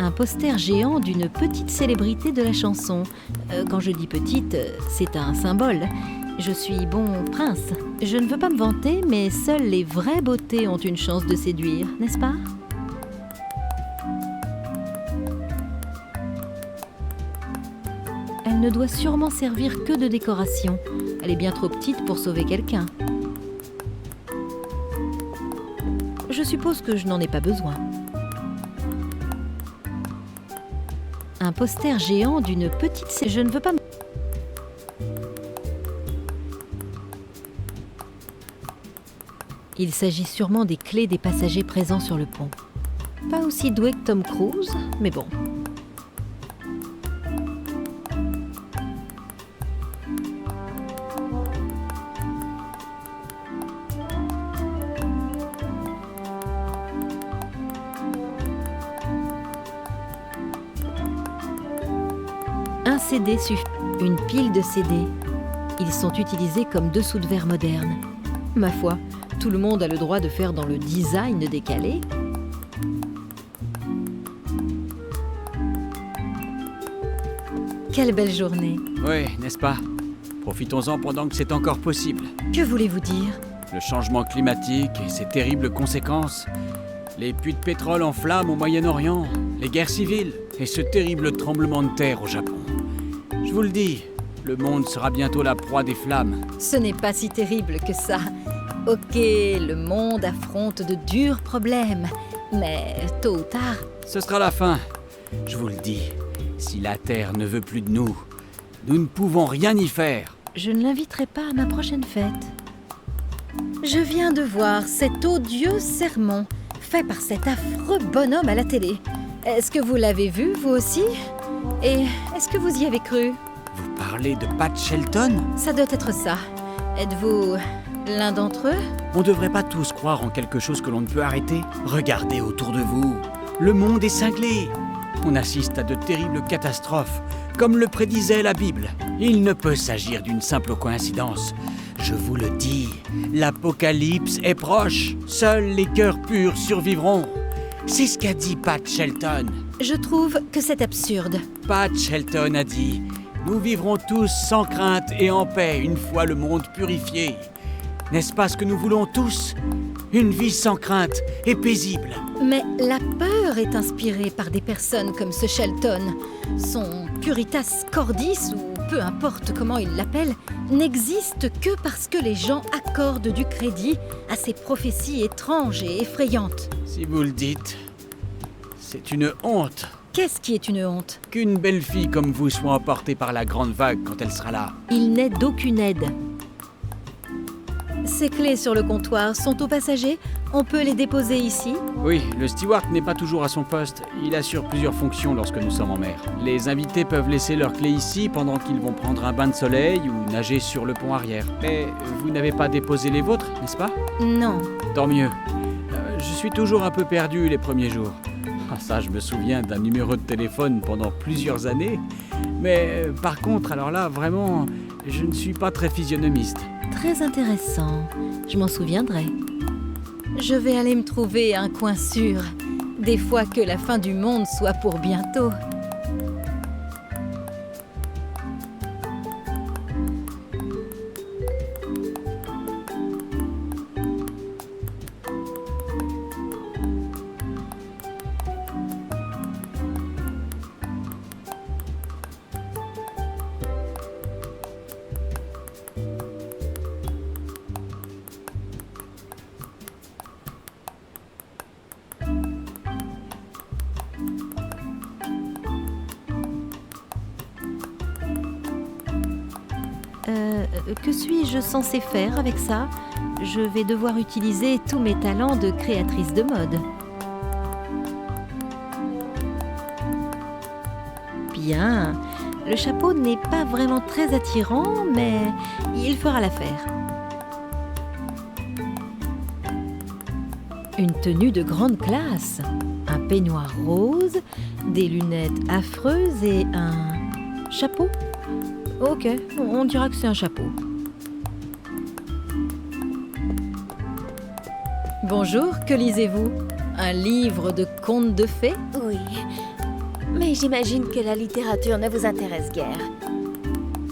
Un poster géant d'une petite célébrité de la chanson. Quand je dis petite, c'est un symbole. Je suis bon prince. Je ne veux pas me vanter, mais seules les vraies beautés ont une chance de séduire, n'est-ce pas? Elle ne doit sûrement servir que de décoration. Elle est bien trop petite pour sauver quelqu'un. Je suppose que je n'en ai pas besoin. Un poster géant d'une petite... Je ne veux pas... Il s'agit sûrement des clés des passagers présents sur le pont. Pas aussi doué que Tom Cruise, mais bon. Un CD suffit. Une pile de CD. Ils sont utilisés comme dessous de verre modernes. Ma foi, tout le monde a le droit de faire dans le design décalé. Quelle belle journée. Oui, n'est-ce pas? Profitons-en pendant que c'est encore possible. Que voulez-vous dire? Le changement climatique et ses terribles conséquences, les puits de pétrole en flammes au Moyen-Orient, les guerres civiles et ce terrible tremblement de terre au Japon. Je vous le dis, le monde sera bientôt la proie des flammes. Ce n'est pas si terrible que ça. Ok, le monde affronte de durs problèmes, mais tôt ou tard... Ce sera la fin. Je vous le dis, si la Terre ne veut plus de nous, nous ne pouvons rien y faire. Je ne l'inviterai pas à ma prochaine fête. Je viens de voir cet odieux sermon fait par cet affreux bonhomme à la télé. Est-ce que vous l'avez vu, vous aussi? Et est-ce que vous y avez cru? Vous parlez de Pat Shelton? Ça doit être ça. Êtes-vous l'un d'entre eux? On ne devrait pas tous croire en quelque chose que l'on ne peut arrêter. Regardez autour de vous. Le monde est cinglé. On assiste à de terribles catastrophes, comme le prédisait la Bible. Il ne peut s'agir d'une simple coïncidence. Je vous le dis, l'apocalypse est proche. Seuls les cœurs purs survivront. C'est ce qu'a dit Pat Shelton. Je trouve que c'est absurde. Pat Shelton a dit « Nous vivrons tous sans crainte et en paix une fois le monde purifié. » N'est-ce pas ce que nous voulons tous? Une vie sans crainte et paisible. Mais la peur est inspirée par des personnes comme ce Shelton. Son Puritas Cordis, ou peu importe comment il l'appelle, n'existe que parce que les gens accordent du crédit à ces prophéties étranges et effrayantes. Si vous le dites, c'est une honte. Qu'est-ce qui est une honte? Qu'une belle fille comme vous soit emportée par la grande vague quand elle sera là. Il n'est d'aucune aide. Ces clés sur le comptoir sont aux passagers On peut les déposer ici? Oui, le steward n'est pas toujours à son poste. Il assure plusieurs fonctions lorsque nous sommes en mer. Les invités peuvent laisser leurs clés ici pendant qu'ils vont prendre un bain de soleil ou nager sur le pont arrière. Mais vous n'avez pas déposé les vôtres, n'est-ce pas? Non. Tant mieux. Je suis toujours un peu perdu les premiers jours. Ah, ça, je me souviens d'un numéro de téléphone pendant plusieurs années. Mais par contre, alors là, vraiment, je ne suis pas très physionomiste. Très intéressant. Je m'en souviendrai. Je vais aller me trouver un coin sûr. Des fois que la fin du monde soit pour bientôt. Que suis-je censée faire avec ça? Je vais devoir utiliser tous mes talents de créatrice de mode. Bien, le chapeau n'est pas vraiment très attirant, mais il fera l'affaire. Une tenue de grande classe, un peignoir rose, des lunettes affreuses et un chapeau. Ok, on dira que c'est un chapeau. Bonjour, que lisez-vous? Un livre de contes de fées? Oui, mais j'imagine que la littérature ne vous intéresse guère.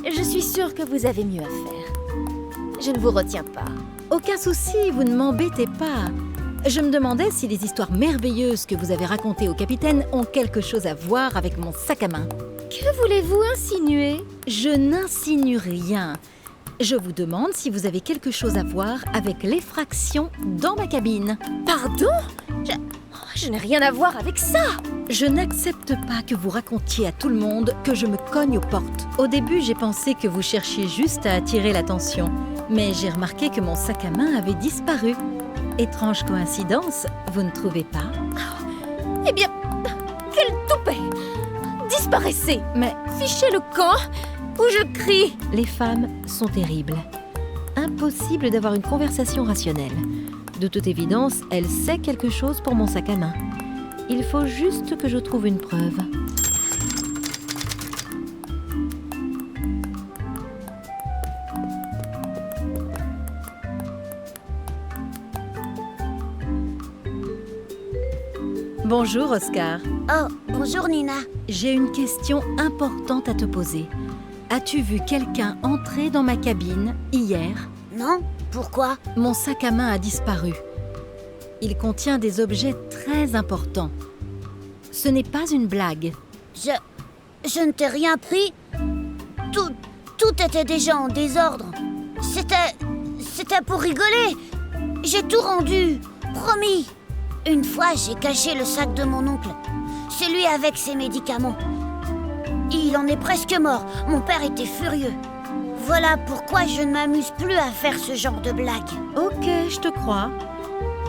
Je suis sûre que vous avez mieux à faire. Je ne vous retiens pas. Aucun souci, vous ne m'embêtez pas. Je me demandais si les histoires merveilleuses que vous avez racontées au capitaine ont quelque chose à voir avec mon sac à main. Que voulez-vous insinuer? Je n'insinue rien. Je vous demande si vous avez quelque chose à voir avec l'effraction dans ma cabine. Pardon? Je n'ai rien à voir avec ça. Je n'accepte pas que vous racontiez à tout le monde que je me cogne aux portes. Au début, j'ai pensé que vous cherchiez juste à attirer l'attention. Mais j'ai remarqué que mon sac à main avait disparu. Étrange coïncidence, vous ne trouvez pas? Eh bien, quel toupet! Disparaissez! Mais fichez le camp où je crie! Les femmes sont terribles. Impossible d'avoir une conversation rationnelle. De toute évidence, elle sait quelque chose pour mon sac à main. Il faut juste que je trouve une preuve. Bonjour Oscar. Oh, bonjour Nina. J'ai une question importante à te poser. As-tu vu quelqu'un entrer dans ma cabine hier? Non, pourquoi? Mon sac à main a disparu. Il contient des objets très importants. Ce n'est pas une blague. Je ne t'ai rien pris. Tout était déjà en désordre. C'était pour rigoler. J'ai tout rendu, promis. Une fois, j'ai caché le sac de mon oncle, celui avec ses médicaments. Il en est presque mort, mon père était furieux. Voilà pourquoi je ne m'amuse plus à faire ce genre de blagues. Ok, je te crois.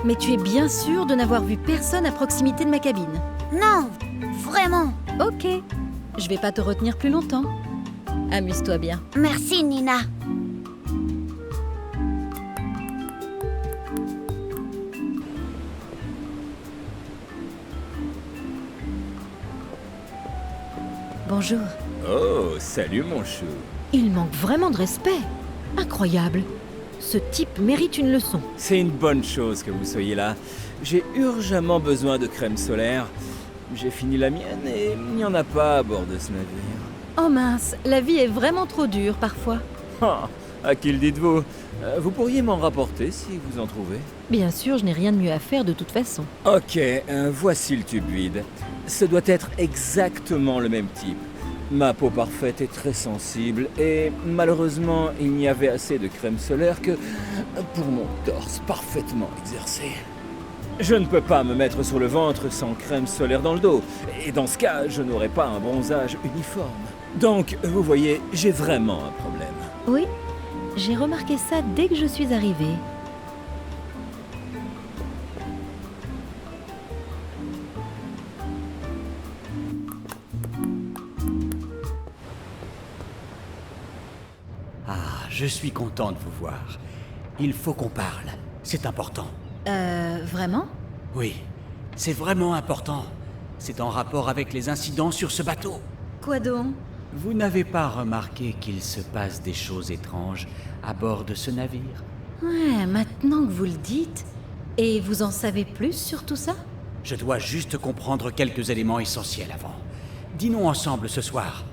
Mais tu es bien sûr de n'avoir vu personne à proximité de ma cabine? Non, vraiment. Ok, je vais pas te retenir plus longtemps. Amuse-toi bien. Merci Nina. Bonjour. Oh, salut mon chou. Il manque vraiment de respect. Incroyable. Ce type mérite une leçon. C'est une bonne chose que vous soyez là. J'ai urgemment besoin de crème solaire. J'ai fini la mienne et il n'y en a pas à bord de ce navire. Oh mince, la vie est vraiment trop dure parfois. Ah, à qui le dites-vous? Vous pourriez m'en rapporter si vous en trouvez. Bien sûr, je n'ai rien de mieux à faire de toute façon. Ok, voici le tube vide. Ce doit être exactement le même type. Ma peau parfaite est très sensible et malheureusement, il n'y avait assez de crème solaire que pour mon torse parfaitement exercé. Je ne peux pas me mettre sur le ventre sans crème solaire dans le dos. Et dans ce cas, je n'aurai pas un bronzage uniforme. Donc, vous voyez, j'ai vraiment un problème. Oui, j'ai remarqué ça dès que je suis arrivée. je suis content de vous voir. Il faut qu'on parle. C'est important. Vraiment? Oui, c'est vraiment important. C'est en rapport avec les incidents sur ce bateau. Quoi donc? Vous n'avez pas remarqué qu'il se passe des choses étranges à bord de ce navire? Ouais, maintenant que vous le dites. Et vous en savez plus sur tout ça? Je dois juste comprendre quelques éléments essentiels avant. Dînons ensemble ce soir.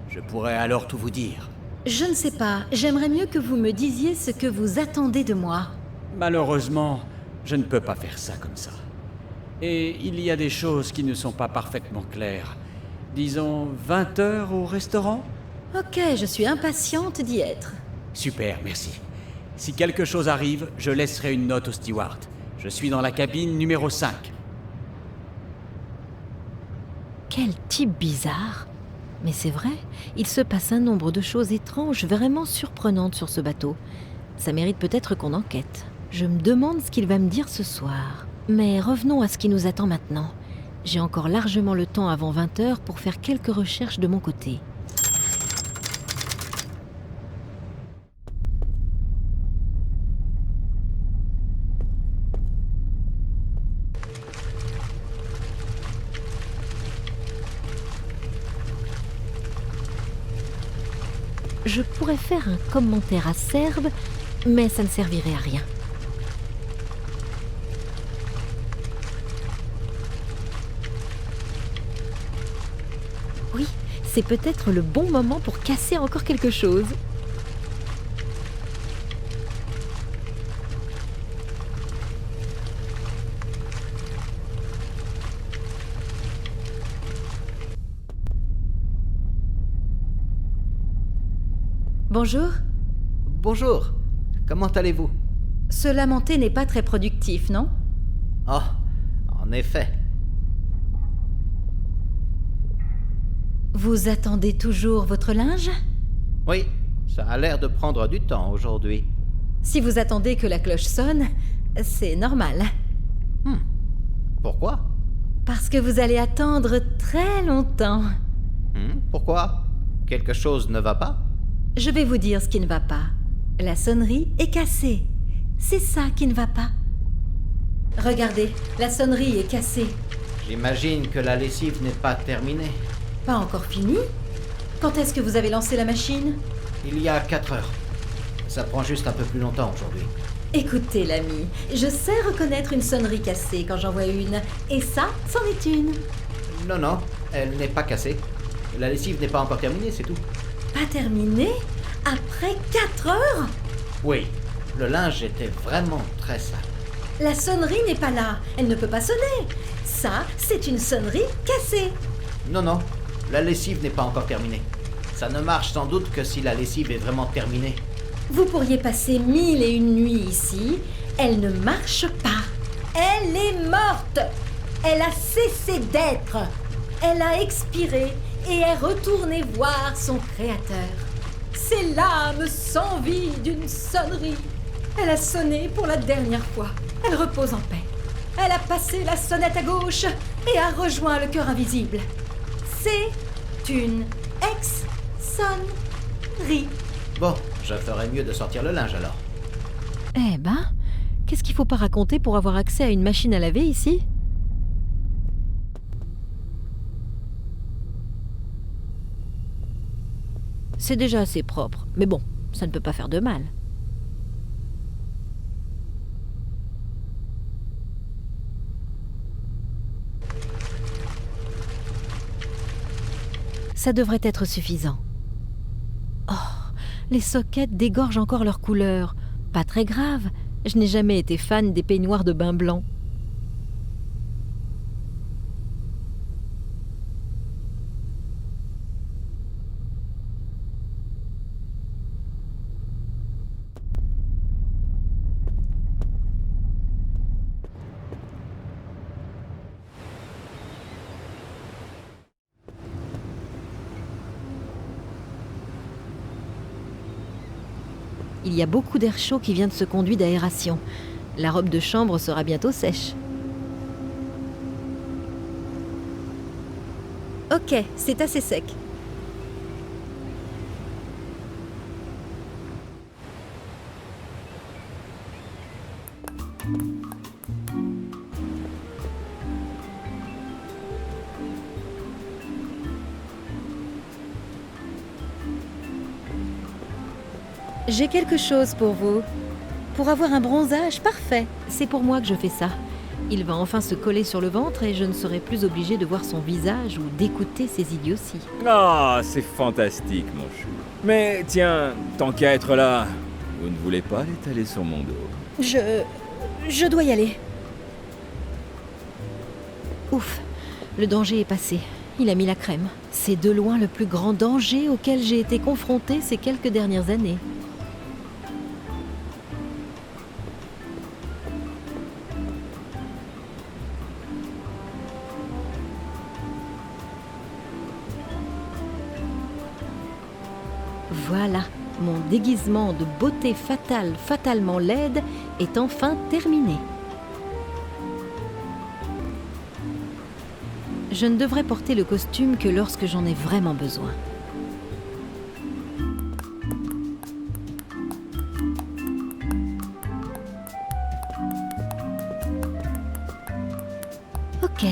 Je pourrais alors tout vous dire. Je ne sais pas. J'aimerais mieux que vous me disiez ce que vous attendez de moi. Malheureusement, je ne peux pas faire ça comme ça. Et il y a des choses qui ne sont pas parfaitement claires. Disons 20 heures au restaurant? Ok, je suis impatiente d'y être. Super, merci. Si quelque chose arrive, je laisserai une note au steward. Je suis dans la cabine numéro 5. Quel type bizarre. Mais c'est vrai, il se passe un nombre de choses étranges vraiment surprenantes sur ce bateau. Ça mérite peut-être qu'on enquête. Je me demande ce qu'il va me dire ce soir. Mais revenons à ce qui nous attend maintenant. J'ai encore largement le temps avant 20 heures pour faire quelques recherches de mon côté. Je pourrais faire un commentaire acerbe, mais ça ne servirait à rien. Oui, c'est peut-être le bon moment pour casser encore quelque chose. Bonjour. Bonjour. Comment allez-vous? Se lamenter n'est pas très productif, non? Oh, en effet. Vous attendez toujours votre linge? Oui, ça a l'air de prendre du temps aujourd'hui. Si vous attendez que la cloche sonne, c'est normal. Pourquoi? Parce que vous allez attendre très longtemps. Pourquoi? Quelque chose ne va pas? Je vais vous dire ce qui ne va pas. La sonnerie est cassée. C'est ça qui ne va pas. Regardez, la sonnerie est cassée. J'imagine que la lessive n'est pas terminée. Pas encore fini? Quand est-ce que vous avez lancé la machine? Il y a 4 heures. Ça prend juste un peu plus longtemps aujourd'hui. Écoutez, l'ami, je sais reconnaître une sonnerie cassée quand j'en vois une. Et ça, c'en est une. Non, elle n'est pas cassée. La lessive n'est pas encore terminée, c'est tout. Pas terminée? Après 4 heures? Oui, le linge était vraiment très sale. La sonnerie n'est pas là. Elle ne peut pas sonner. Ça, c'est une sonnerie cassée. Non, la lessive n'est pas encore terminée. Ça ne marche sans doute que si la lessive est vraiment terminée. Vous pourriez passer 1001 nuits ici. Elle ne marche pas. Elle est morte. Elle a cessé d'être. Elle a expiré et est retournée voir son créateur. C'est l'âme sans vie d'une sonnerie. Elle a sonné pour la dernière fois. Elle repose en paix. Elle a passé la sonnette à gauche et a rejoint le cœur invisible. C'est une ex-sonnerie. Bon, je ferais mieux de sortir le linge alors. Eh ben, qu'est-ce qu'il faut pas raconter pour avoir accès à une machine à laver ici ? C'est déjà assez propre, mais bon, ça ne peut pas faire de mal. Ça devrait être suffisant. Oh, les sockets dégorgent encore leur couleur. Pas très grave, je n'ai jamais été fan des peignoirs de bain blanc. Il y a beaucoup d'air chaud qui vient de ce conduit d'aération. La robe de chambre sera bientôt sèche. Ok, c'est assez sec. J'ai quelque chose pour vous. Pour avoir un bronzage parfait. C'est pour moi que je fais ça. Il va enfin se coller sur le ventre et je ne serai plus obligée de voir son visage ou d'écouter ses idioties. Ah, c'est fantastique, mon chou. Mais tiens, tant qu'à être là, vous ne voulez pas l'étaler sur mon dos? Je dois y aller. Ouf, le danger est passé. Il a mis la crème. C'est de loin le plus grand danger auquel j'ai été confrontée ces quelques dernières années. Voilà, mon déguisement de beauté fatale, fatalement laide est enfin terminé. Je ne devrais porter le costume que lorsque j'en ai vraiment besoin. Ok,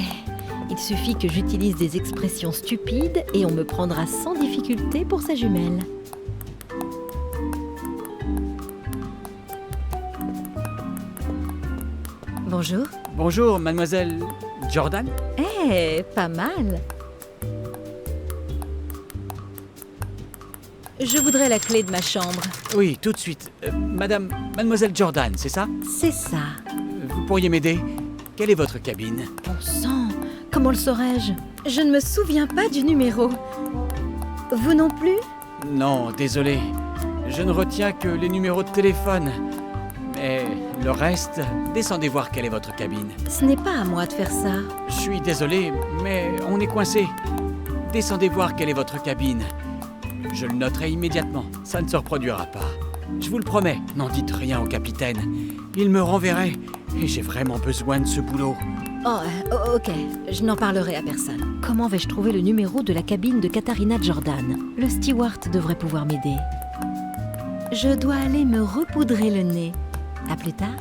il suffit que j'utilise des expressions stupides et on me prendra sans difficulté pour sa jumelle. Bonjour. Bonjour, mademoiselle Jordan. Eh, pas mal. Je voudrais la clé de ma chambre. Oui, tout de suite. Mademoiselle Jordan, c'est ça? C'est ça. Vous pourriez m'aider? Quelle est votre cabine? Bon sang, comment le saurais-je? Je ne me souviens pas du numéro. Vous non plus? Non, désolé. Je ne retiens que les numéros de téléphone. Mais le reste, descendez voir quelle est votre cabine. Ce n'est pas à moi de faire ça. Je suis désolé, mais on est coincé. Descendez voir quelle est votre cabine. Je le noterai immédiatement, ça ne se reproduira pas. Je vous le promets, n'en dites rien au capitaine. Il me renverrait, et j'ai vraiment besoin de ce boulot. Oh, ok, je n'en parlerai à personne. Comment vais-je trouver le numéro de la cabine de Katharina Jordan? Le steward devrait pouvoir m'aider. Je dois aller me repoudrer le nez. À plus tard.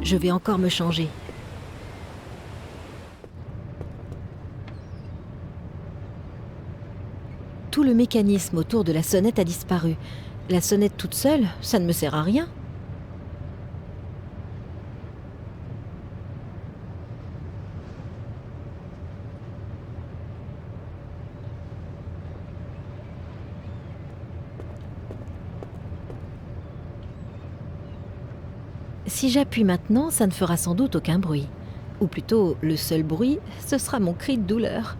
Je vais encore me changer. Tout le mécanisme autour de la sonnette a disparu. La sonnette toute seule, ça ne me sert à rien. Si j'appuie maintenant, ça ne fera sans doute aucun bruit. Ou plutôt, le seul bruit, ce sera mon cri de douleur.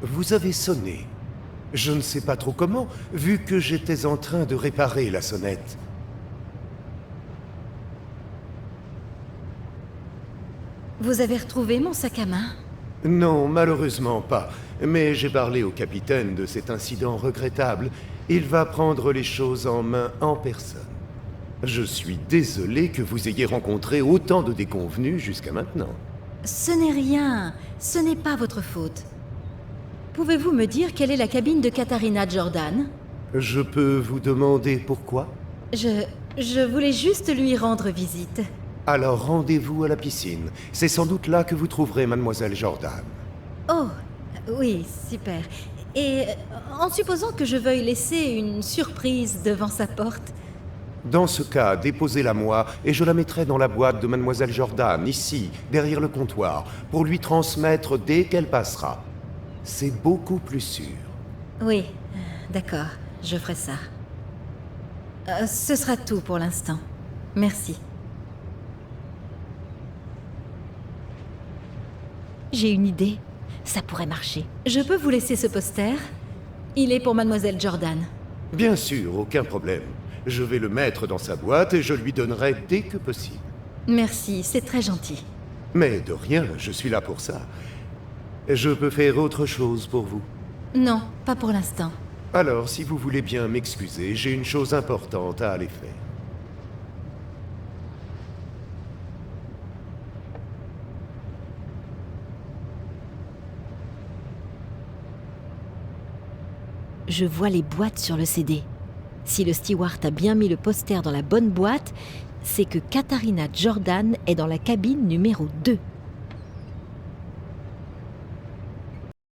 Vous avez sonné. Je ne sais pas trop comment, vu que j'étais en train de réparer la sonnette. Vous avez retrouvé mon sac à main? Non, malheureusement pas. Mais j'ai parlé au capitaine de cet incident regrettable. Il va prendre les choses en main en personne. Je suis désolé que vous ayez rencontré autant de déconvenus jusqu'à maintenant. Ce n'est rien. Ce n'est pas votre faute. Pouvez-vous me dire quelle est la cabine de Katharina Jordan? Je peux vous demander pourquoi? Je voulais juste lui rendre visite. Alors rendez-vous à la piscine. C'est sans doute là que vous trouverez mademoiselle Jordan. Oh, oui, super. Et en supposant que je veuille laisser une surprise devant sa porte? Dans ce cas, déposez-la moi et je la mettrai dans la boîte de mademoiselle Jordan, ici, derrière le comptoir, pour lui transmettre dès qu'elle passera. C'est beaucoup plus sûr. Oui, d'accord, je ferai ça. Ce sera tout pour l'instant. Merci. J'ai une idée. Ça pourrait marcher. Je peux vous laisser ce poster? Il est pour mademoiselle Jordan. Bien sûr, aucun problème. Je vais le mettre dans sa boîte et je lui donnerai dès que possible. Merci, c'est très gentil. Mais de rien, je suis là pour ça. Je peux faire autre chose pour vous? Non, pas pour l'instant. Alors, si vous voulez bien m'excuser, j'ai une chose importante à aller faire. Je vois les boîtes sur le CD. Si le steward a bien mis le poster dans la bonne boîte, c'est que Katharina Jordan est dans la cabine numéro 2.